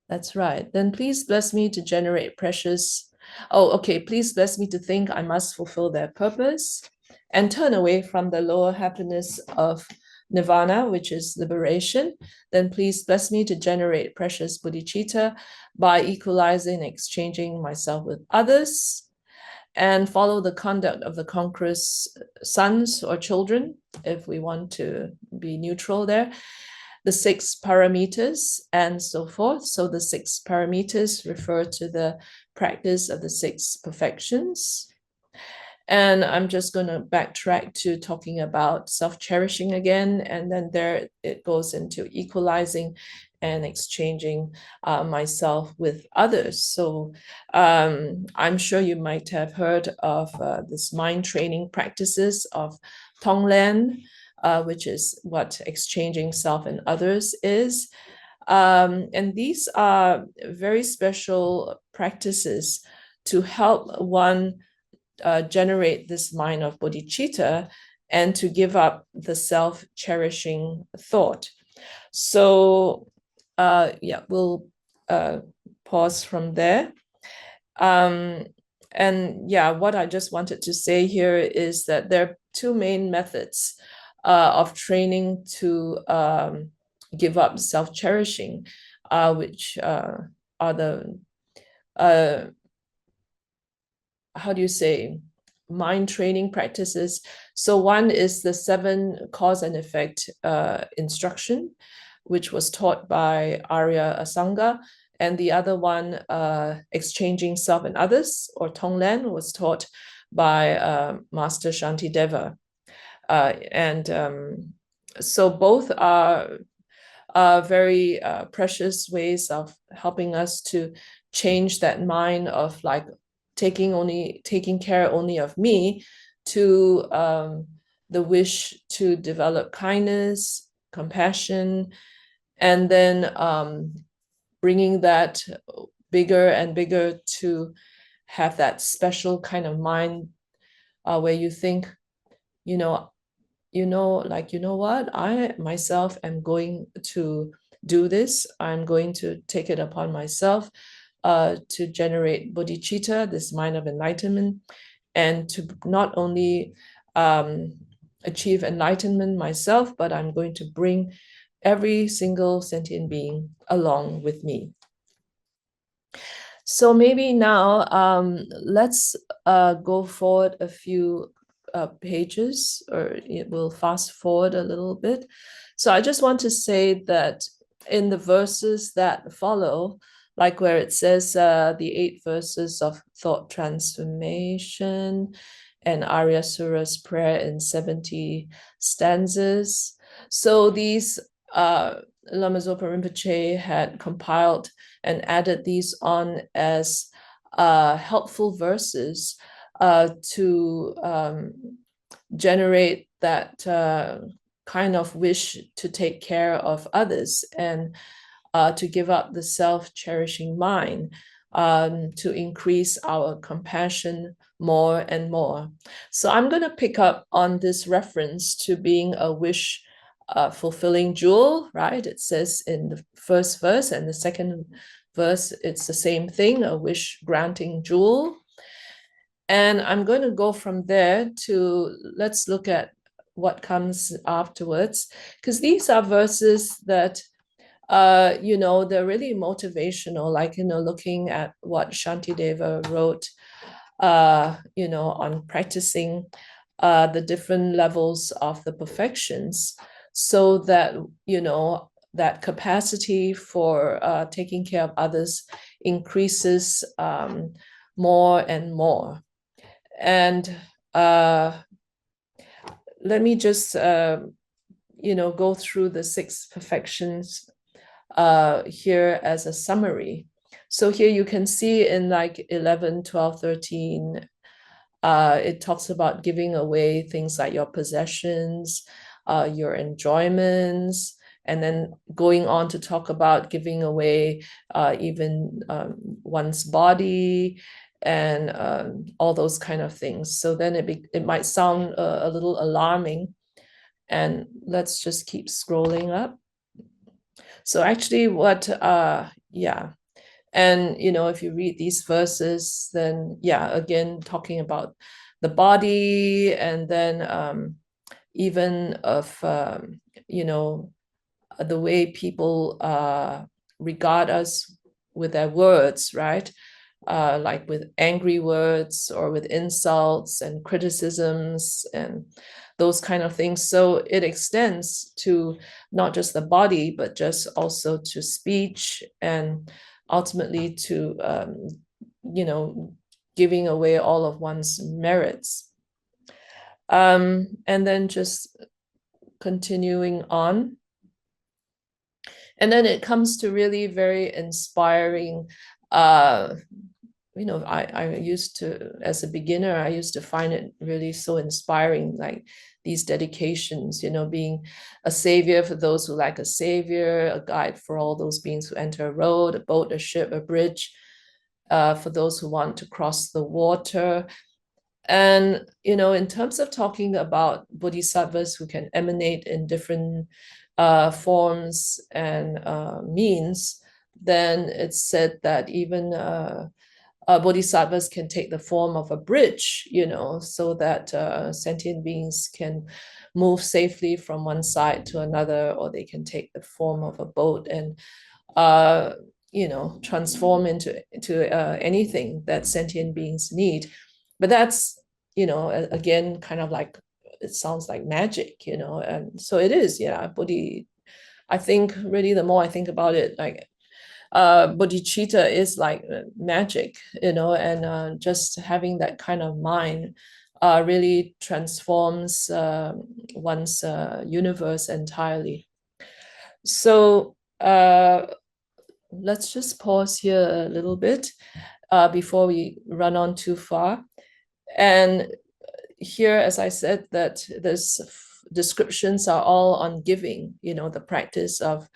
That's right. Then please bless me to generate precious. Oh, okay. Please bless me to think I must fulfill their purpose and turn away from the lower happiness of nirvana, which is liberation. Then please bless me to generate precious bodhicitta by equalizing and exchanging myself with others, and follow the conduct of the conqueror's sons or children, if we want to be neutral there, the 6 parameters, and so forth. So the 6 parameters refer to the practice of the 6 perfections. And I'm just going to backtrack to talking about self-cherishing again, and then there it goes into equalizing and exchanging myself with others. So I'm sure you might have heard of this mind training practices of Tonglen, which is what exchanging self and others is. And these are very special practices to help one generate this mind of bodhicitta and to give up the self-cherishing thought. So yeah, we'll pause from there. And yeah, what I just wanted to say here is that there are 2 main methods of training to give up self-cherishing, which are the how do you say, mind training practices. So one is the 7 cause and effect instruction, which was taught by Arya Asanga, and the other one, exchanging self and others, or Tonglen, was taught by Master Shantideva. And so both are very precious ways of helping us to change that mind of like taking care only of me, to the wish to develop kindness, compassion, and then bringing that bigger and bigger to have that special kind of mind where you think, like, what, I myself am going to do this. I'm going to take it upon myself to generate bodhicitta, this mind of enlightenment, and to not only achieve enlightenment myself, but I'm going to bring every single sentient being along with me. So maybe now let's go forward a few pages, or it will fast forward a little bit. So I just want to say that in the verses that follow, like where it says the 8 verses of thought transformation and Arya Sura's prayer in 70 stanzas. So these Lama Zopa Rinpoche had compiled and added these on as helpful verses to generate that kind of wish to take care of others and to give up the self-cherishing mind, to increase our compassion more and more. So I'm going to pick up on this reference to being a wish fulfilling jewel, right? It says in the first verse and the second verse, it's the same thing, a wish granting jewel. And I'm going to go from there to let's look at what comes afterwards, because these are verses that they're really motivational, like, looking at what Shantideva wrote, on practicing the different levels of the perfections, so that, that capacity for taking care of others increases more and more. And let me just, go through the 6 perfections here as a summary. So here you can see in like 11, 12, 13, it talks about giving away things like your possessions, your enjoyments, and then going on to talk about giving away even one's body and all those kind of things. So then it might sound a little alarming. And let's just keep scrolling up. So actually and if you read these verses, then again, talking about the body, and then even of the way people regard us with their words, right? Like with angry words or with insults and criticisms and those kind of things. So it extends to not just the body, but just also to speech, and ultimately to, giving away all of one's merits. And then just continuing on. And then it comes to really very inspiring I used to, as a beginner, I used to find it really so inspiring, like these dedications, being a savior for those who lack a savior, a guide for all those beings who enter a road, a boat, a ship, a bridge, for those who want to cross the water. And, in terms of talking about bodhisattvas who can emanate in different forms and means, then it's said that even bodhisattvas can take the form of a bridge, so that sentient beings can move safely from one side to another, or they can take the form of a boat and, transform into anything that sentient beings need. But that's, again, kind of like, it sounds like magic, and so it is, Bodhi. I think really the more I think about it, like bodhicitta is like magic, and just having that kind of mind really transforms one's universe entirely. So let's just pause here a little bit before we run on too far. And here, as I said, that this descriptions are all on giving, the practice of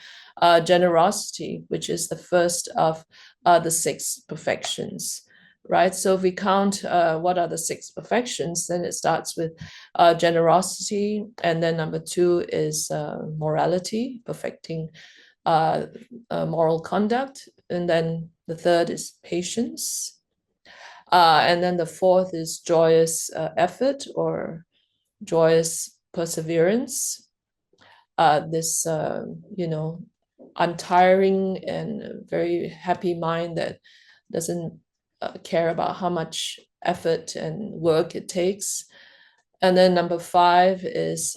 generosity, which is the first of the 6 perfections, right? So if we count what are the 6 perfections, then it starts with generosity, and then number 2 is morality, perfecting moral conduct, and then the third is patience, and then the fourth is joyous effort or joyous perseverance. This, untiring and very happy mind that doesn't care about how much effort and work it takes. And then number 5 is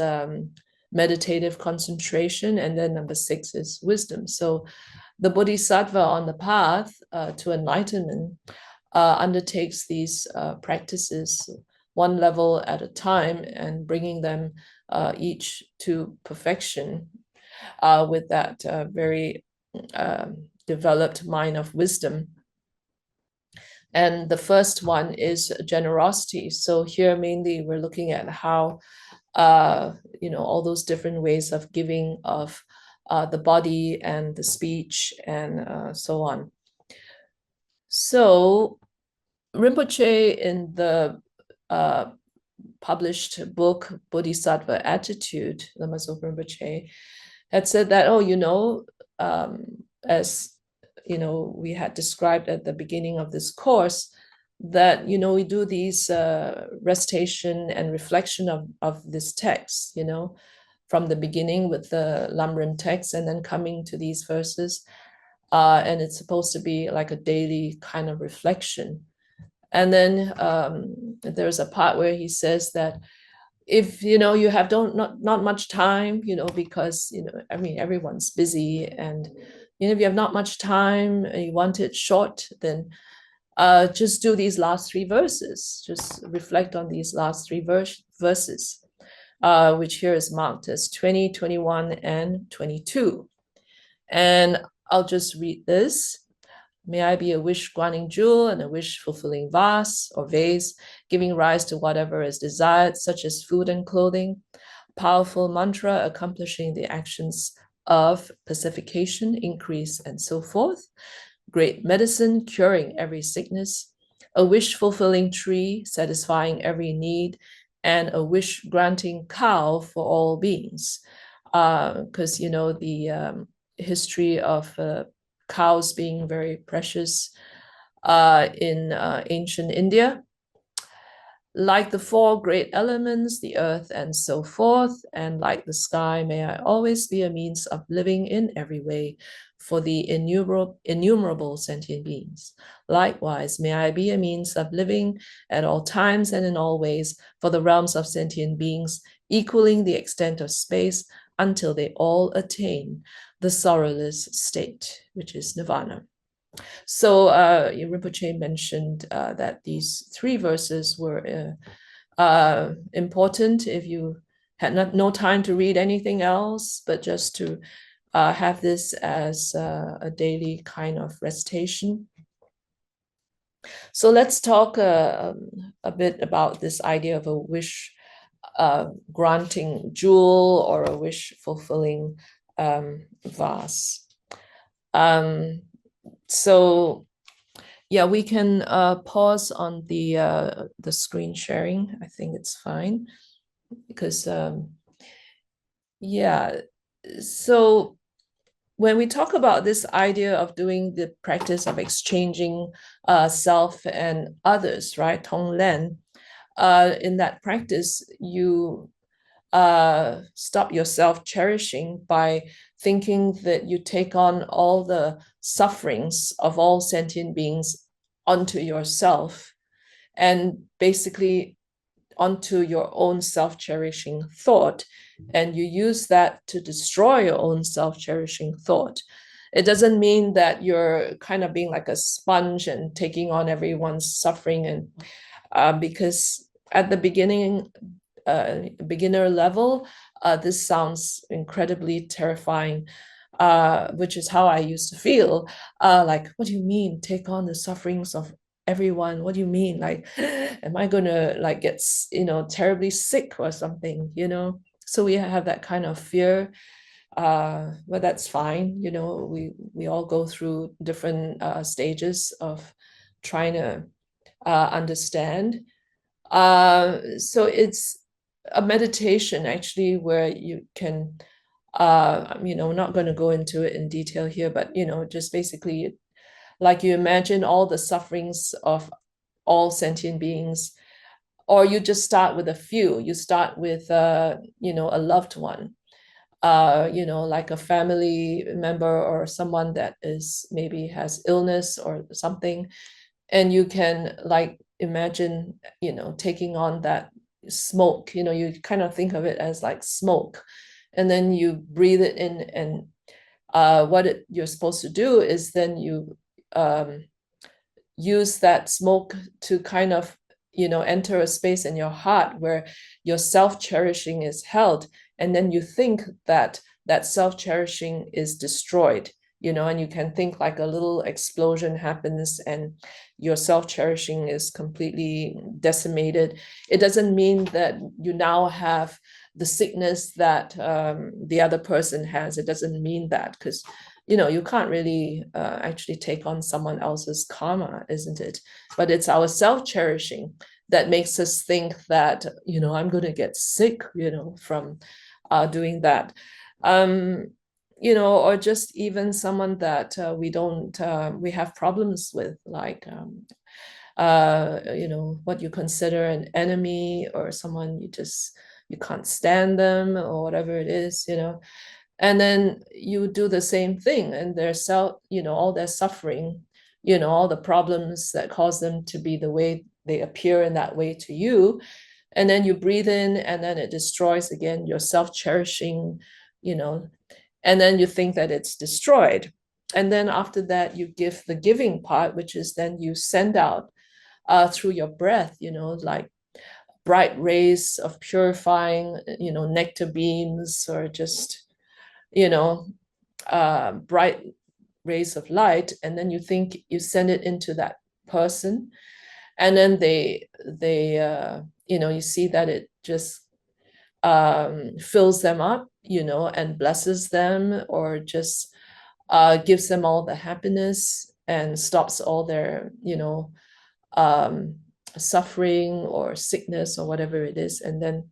meditative concentration. And then number 6 is wisdom. So the bodhisattva on the path to enlightenment undertakes these practices one level at a time and bringing them each to perfection with that very developed mind of wisdom. And the first one is generosity. So here mainly we're looking at how all those different ways of giving of the body and the speech and so on. So Rinpoche in the published book Bodhisattva Attitude, Lama Zopa Rinpoche, had said that, as we had described at the beginning of this course, that we do these recitation and reflection of this text, from the beginning with the Lamrim text and then coming to these verses. And it's supposed to be like a daily kind of reflection. And then there's a part where he says that if you have not much time, because everyone's busy, and if you have not much time and you want it short, then just do these last 3 verses. Just reflect on these last 3 verses, which here is marked as 20, 21, and 22. And I'll just read this. May I be a wish-granting jewel and a wish-fulfilling vase or vase, giving rise to whatever is desired, such as food and clothing. Powerful mantra accomplishing the actions of pacification, increase, and so forth. Great medicine curing every sickness. A wish-fulfilling tree satisfying every need, and a wish-granting cow for all beings. Because the history of cows being very precious in ancient India. Like the 4 great elements, the earth and so forth, and like the sky, may I always be a means of living in every way for the innumerable sentient beings. Likewise, may I be a means of living at all times and in all ways for the realms of sentient beings, equaling the extent of space until they all attain the sorrowless state, which is nirvana. So Rinpoche mentioned that these 3 verses were important if you had no time to read anything else, but just to have this as a daily kind of recitation. So let's talk a bit about this idea of a wish granting jewel or a wish fulfilling vase. So yeah, we can pause on the screen sharing. I think it's fine because yeah. So when we talk about this idea of doing the practice of exchanging self and others, right, Tonglen, in that practice, you stop yourself cherishing by thinking that you take on all the sufferings of all sentient beings onto yourself, and basically onto your own self-cherishing thought, and you use that to destroy your own self-cherishing thought. It doesn't mean that you're kind of being like a sponge and taking on everyone's suffering, and because at the beginner level, this sounds incredibly terrifying, which is how I used to feel. Like, what do you mean, take on the sufferings of everyone? What do you mean? Like, am I gonna like get terribly sick or something? So we have that kind of fear. But that's fine. We all go through different stages of trying to understand. So it's a meditation actually where you can not going to go into it in detail here, but just basically like you imagine all the sufferings of all sentient beings, or you just start with a few. You start with a loved one, like a family member or someone that is maybe has illness or something, and you can like imagine, taking on that smoke. You kind of think of it as like smoke, and then you breathe it in, and you're supposed to do is then you use that smoke to kind of enter a space in your heart where your self-cherishing is held, and then you think that that self-cherishing is destroyed, and you can think like a little explosion happens and your self-cherishing is completely decimated. It doesn't mean that you now have the sickness that the other person has. It doesn't mean that, because you can't really actually take on someone else's karma, isn't it? But it's our self-cherishing that makes us think that, I'm going to get sick, from doing that. Or just even someone that we have problems with, like, what you consider an enemy, or someone you can't stand them, or whatever it is, and then you do the same thing, and all their suffering, all the problems that cause them to be the way they appear in that way to you, and then you breathe in, and then it destroys again your self-cherishing, you know and then you think that it's destroyed, and then after that you give the giving part, which is then you send out through your breath, like bright rays of purifying, nectar beams, or just bright rays of light, and then you think you send it into that person, and then you see that it just fills them up, and blesses them, or just gives them all the happiness and stops all their, um, suffering or sickness or whatever it is. And then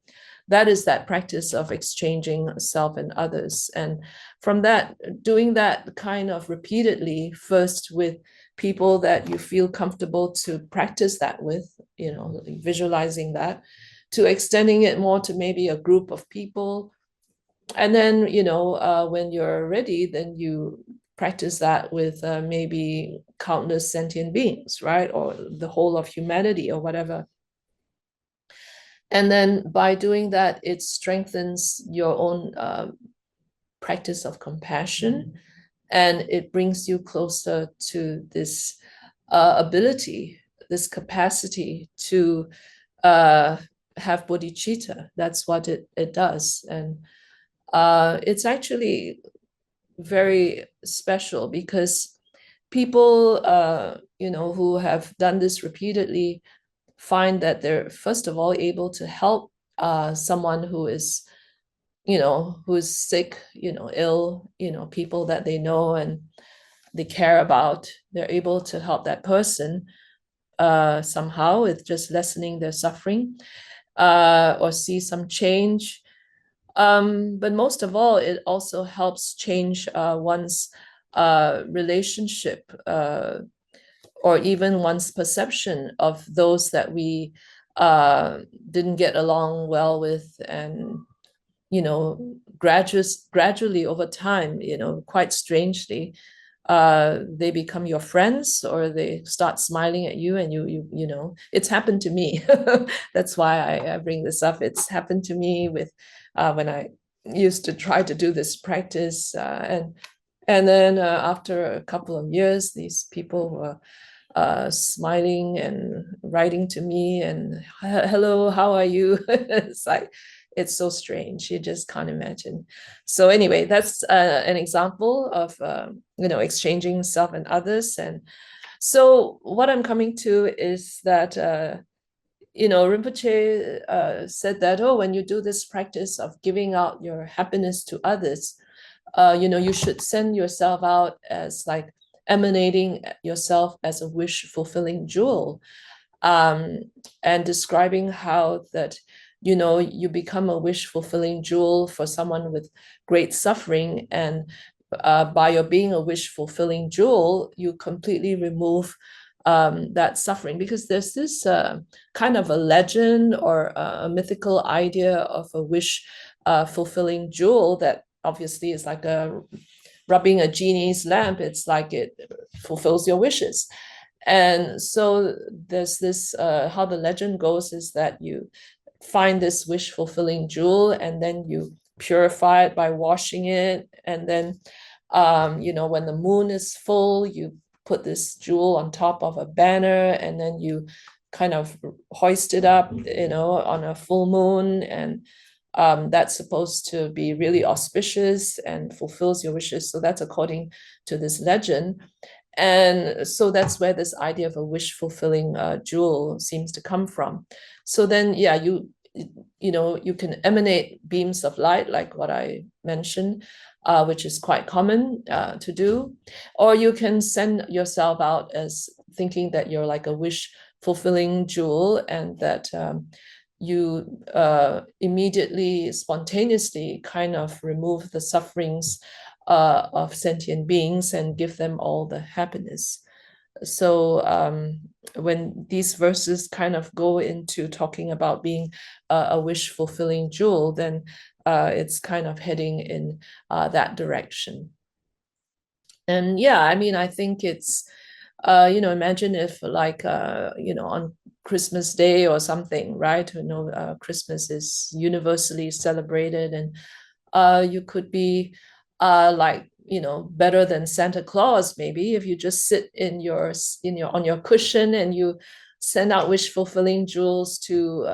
that is that practice of exchanging self and others. And from that, doing that kind of repeatedly, first with people that you feel comfortable to practice that with, visualizing that, to extending it more to maybe a group of people. And then, when you're ready, then you practice that with maybe countless sentient beings, right? Or the whole of humanity, or whatever. And then by doing that, it strengthens your own practice of compassion, and it brings you closer to this ability, this capacity to have bodhicitta. That's what it does. And it's actually very special, because people, who have done this repeatedly, find that they're first of all able to help someone who is sick, ill, people that they know and they care about. They're able to help that person somehow with just lessening their suffering, or see some change. But most of all, it also helps change one's relationship, or even one's perception of those that we didn't get along well with. And gradually over time, quite strangely, they become your friends, or they start smiling at you, and it's happened to me. That's why I bring this up. It's happened to me with when I used to try to do this practice, and then after a couple of years, these people were smiling and writing to me, and hello, how are you? It's like, it's so strange, you just can't imagine. So anyway, that's an example of exchanging self and others. And so what I'm coming to is that Rinpoche said that, oh, when you do this practice of giving out your happiness to others, you should send yourself out as like emanating yourself as a wish fulfilling jewel, um, and describing how that you become a wish fulfilling jewel for someone with great suffering, and by your being a wish fulfilling jewel, you completely remove that suffering. Because there's this kind of a legend or a mythical idea of a wish fulfilling jewel that obviously it's like rubbing a genie's lamp. It's like it fulfills your wishes. And so there's this, how the legend goes is that you find this wish fulfilling jewel, and then you purify it by washing it. And then, when the moon is full, you put this jewel on top of a banner, and then you kind of hoist it up, on a full moon. And that's supposed to be really auspicious and fulfills your wishes. So that's according to this legend. And so that's where this idea of a wish fulfilling jewel seems to come from. So then, yeah, you can emanate beams of light, like what I mentioned, which is quite common to do. Or you can send yourself out as thinking that you're like a wish fulfilling jewel, and that you immediately, spontaneously kind of remove the sufferings of sentient beings and give them all the happiness. So when these verses kind of go into talking about being a wish fulfilling jewel, then it's kind of heading in that direction. And yeah, I mean, I think it's, imagine if like, on Christmas Day or something, right? Christmas is universally celebrated, and you could be like, better than Santa Claus, maybe, if you just sit on your cushion and you send out wish fulfilling jewels to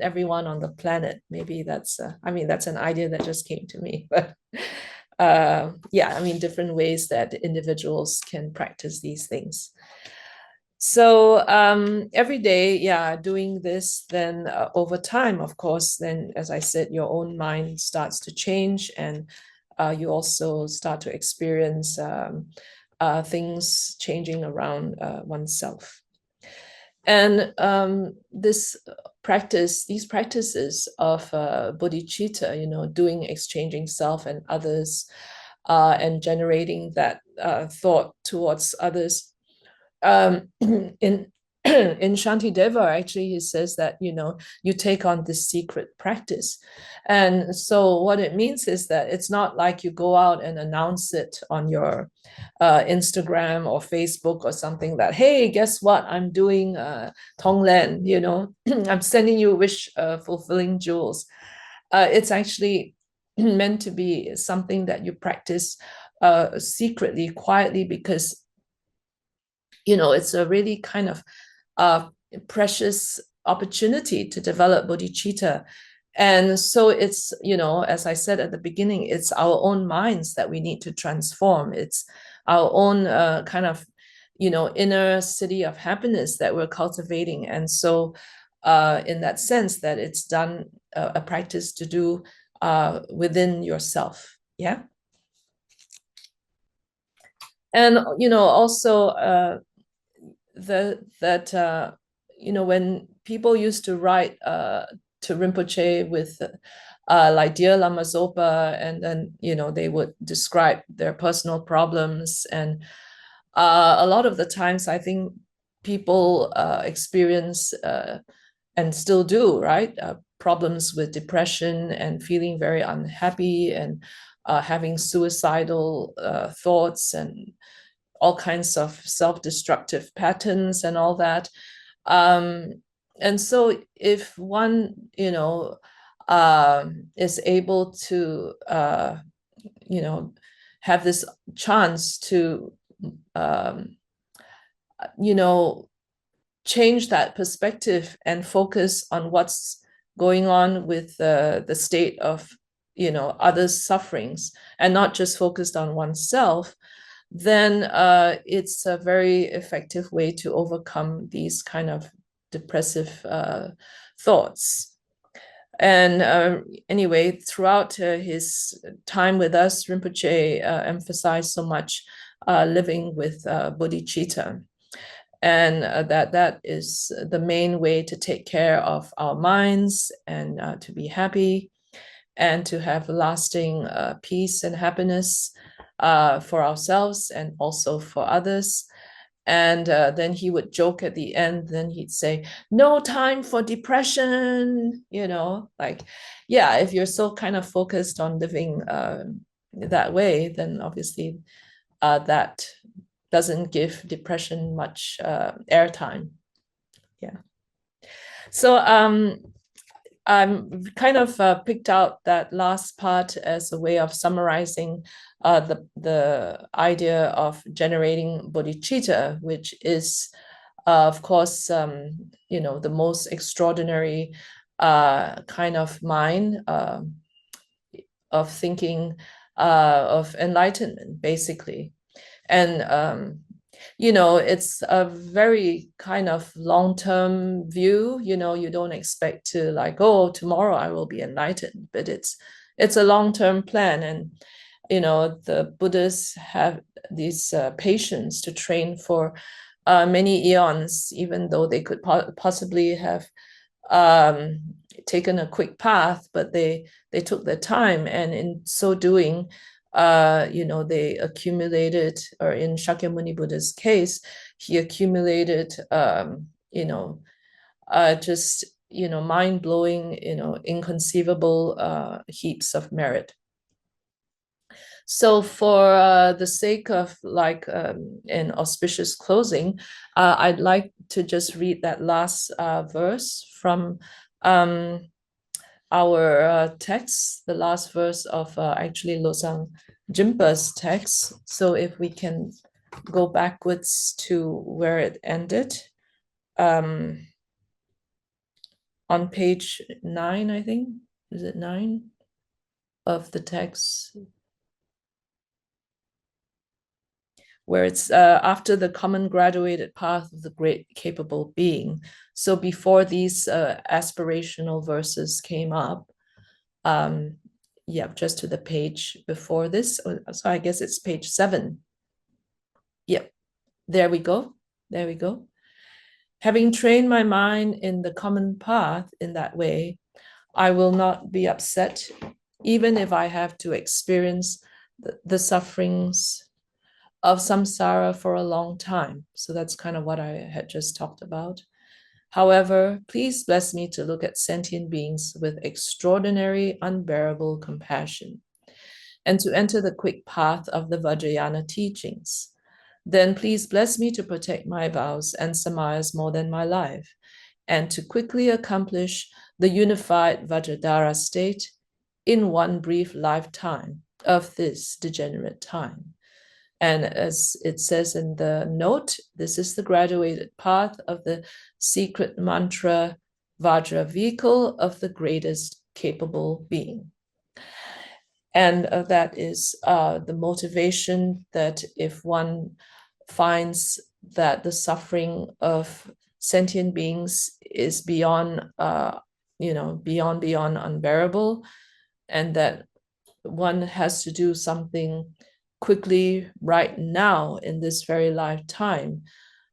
everyone on the planet. Maybe that's that's an idea that just came to me. But yeah, I mean, different ways that individuals can practice these things. So every day, yeah, doing this, then over time, of course, then as I said, your own mind starts to change, and you also start to experience things changing around oneself. And these practices of bodhicitta, doing, exchanging self and others, and generating that thought towards others. In in Shantideva, actually, he says that you take on this secret practice. And so what it means is that it's not like you go out and announce it on your Instagram or Facebook or something, that, hey, guess what, I'm doing Tonglen, I'm sending you wish fulfilling jewels. It's actually meant to be something that you practice secretly, quietly, because it's a really kind of precious opportunity to develop bodhicitta. And so it's, as I said at the beginning, it's our own minds that we need to transform. It's our own kind of, inner city of happiness that we're cultivating. And so in that sense, that it's done a practice to do within yourself. Yeah. And, also that when people used to write to Rinpoche with like Dear Lama Zopa, and then they would describe their personal problems, and a lot of the times I think people experience and still do, right, problems with depression and feeling very unhappy, and having suicidal thoughts, and all kinds of self-destructive patterns and all that. And so if one, is able to, have this chance to, change that perspective and focus on what's going on with the state of, others' sufferings, and not just focused on oneself, then it's a very effective way to overcome these kind of depressive thoughts. And anyway, throughout his time with us, Rinpoche emphasized so much living with bodhicitta, and that is the main way to take care of our minds, and to be happy, and to have lasting peace and happiness for ourselves and also for others. And then he would joke at the end, then he'd say, no time for depression, like, yeah, if you're so kind of focused on living that way, then obviously that doesn't give depression much airtime. Yeah. So I'm kind of picked out that last part as a way of summarizing the idea of generating bodhicitta, which is, of course, the most extraordinary kind of mind of thinking of enlightenment, basically. And it's a very kind of long-term view. You don't expect to like, oh, tomorrow I will be enlightened, but it's a long-term plan. And the Buddhists have these patience to train for many eons, even though they could possibly have um, taken a quick path, but they took their time, and in so doing, they accumulated, or in Shakyamuni Buddha's case, he accumulated, just mind-blowing, inconceivable heaps of merit. So for the sake of like an auspicious closing, I'd like to just read that last verse from our text, the last verse of actually Losang Jimpa's text. So if we can go backwards to where it ended, on page 9, I think, is it 9 of the text? Where it's after the common graduated path of the great capable being. So before these aspirational verses came up, just to the page before this. So I guess it's page 7. Yep, there we go. There we go. Having trained my mind in the common path in that way, I will not be upset, even if I have to experience the sufferings of samsara for a long time. So that's kind of what I had just talked about. However, please bless me to look at sentient beings with extraordinary, unbearable compassion, and to enter the quick path of the Vajrayana teachings. Then please bless me to protect my vows and samayas more than my life, and to quickly accomplish the unified Vajradhara state in one brief lifetime of this degenerate time. And as it says in the note, this is the graduated path of the secret mantra Vajra vehicle of the greatest capable being. And that is the motivation that if one finds that the suffering of sentient beings is beyond, beyond unbearable, and that one has to do something quickly right now in this very lifetime,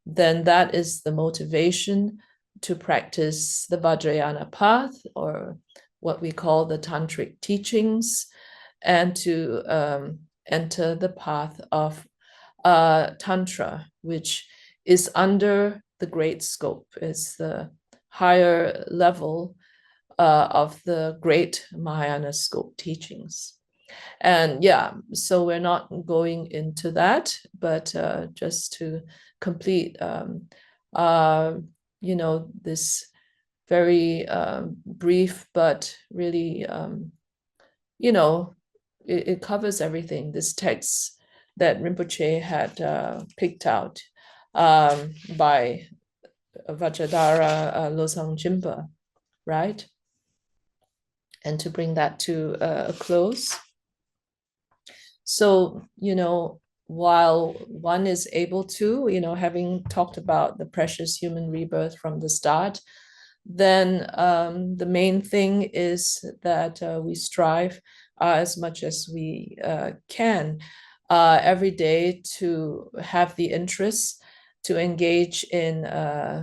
then that is the motivation to practice the Vajrayana path, or what we call the tantric teachings, and to enter the path of Tantra, which is under the great scope, is the higher level of the great Mahayana scope teachings. And so we're not going into that, but just to complete, this very brief, but really, it covers everything. This text that Rinpoche had picked out by Vajradhara Losang Jimpa, right? And to bring that to a close. So, while one is able to, having talked about the precious human rebirth from the start, then the main thing is that we strive as much as we can every day to have the interest to engage in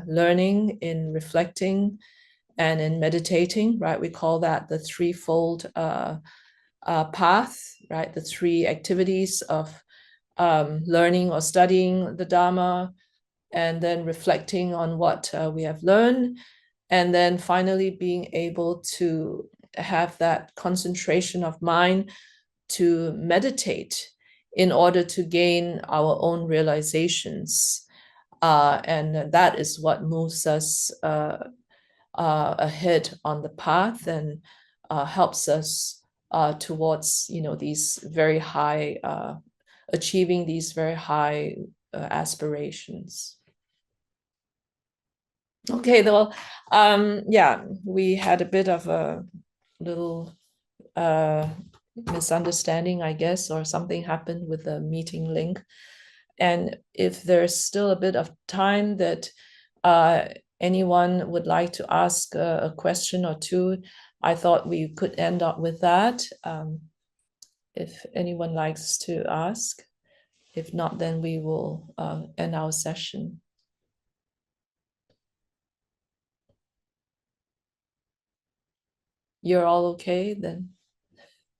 learning, in reflecting, and in meditating, right? We call that the threefold path, right? The three activities of learning or studying the Dharma, and then reflecting on what we have learned, and then finally being able to have that concentration of mind to meditate in order to gain our own realizations. And that is what moves us ahead on the path and helps us towards, these very high, achieving these very high aspirations. Okay, well, yeah, we had a bit of a little misunderstanding, I guess, or something happened with the meeting link. And if there's still a bit of time that anyone would like to ask a question or two, I thought we could end up with that. If anyone likes to ask. If not, then we will end our session. You're all okay then?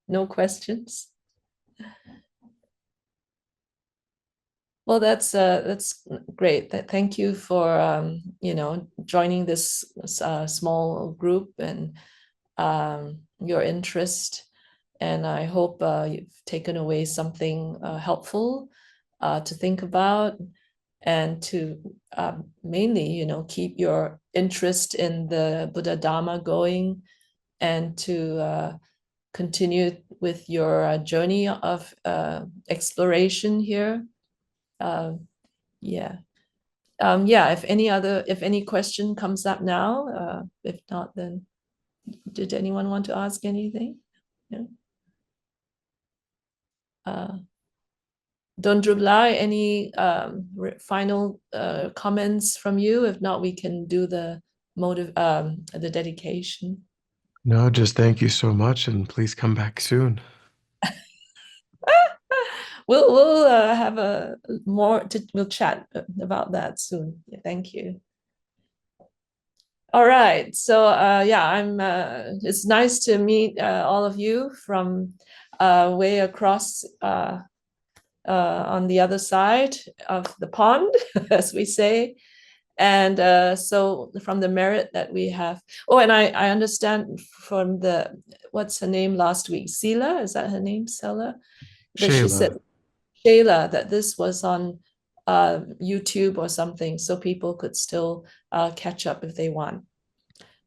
No questions? Well, that's great. Thank you for joining this small group and your interest. And I hope you've taken away something helpful to think about, and to mainly, keep your interest in the Buddha Dharma going, and to continue with your journey of exploration here. Yeah. Yeah, if any question comes up now, if not, then did anyone want to ask anything? Yeah. Don Drubla, any final comments from you? If not, we can do the the dedication. No, just thank you so much, and please come back soon. We'll have we'll chat about that soon. Yeah, thank you. All right. So yeah, it's nice to meet all of you from way across on the other side of the pond, as we say. And so from the merit that we have. Oh, and I understand from what's her name last week? Sela, is that her name? Sela? That she said, Shayla. Shayla, that this was on YouTube or something, so people could still catch up if they want.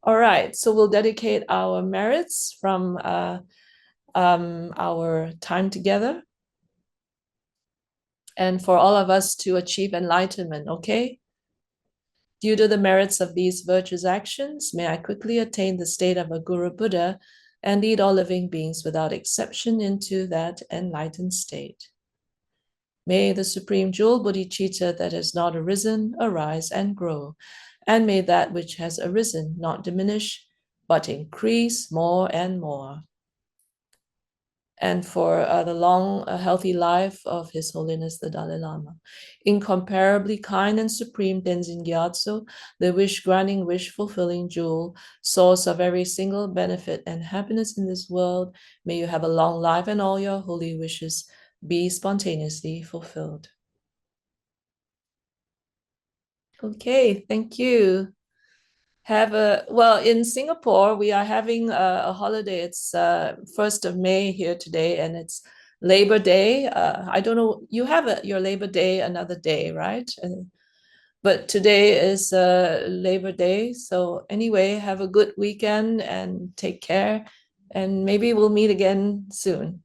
All right, so we'll dedicate our merits from our time together, and for all of us to achieve enlightenment, okay? Due to the merits of these virtuous actions, may I quickly attain the state of a Guru Buddha and lead all living beings without exception into that enlightened state. May the supreme jewel bodhicitta that has not arisen arise and grow, and may that which has arisen not diminish, but increase more and more. And for the long, healthy life of His Holiness the Dalai Lama. Incomparably kind and supreme Tenzin Gyatso, the wish-granting, wish-fulfilling jewel, source of every single benefit and happiness in this world, may you have a long life and all your holy wishes be spontaneously fulfilled. Okay, thank you. Well, in Singapore, we are having a holiday. It's 1st of May here today, and it's Labor Day. I don't know, you have your Labor Day another day, right? But today is Labor Day. So anyway, have a good weekend and take care. And maybe we'll meet again soon.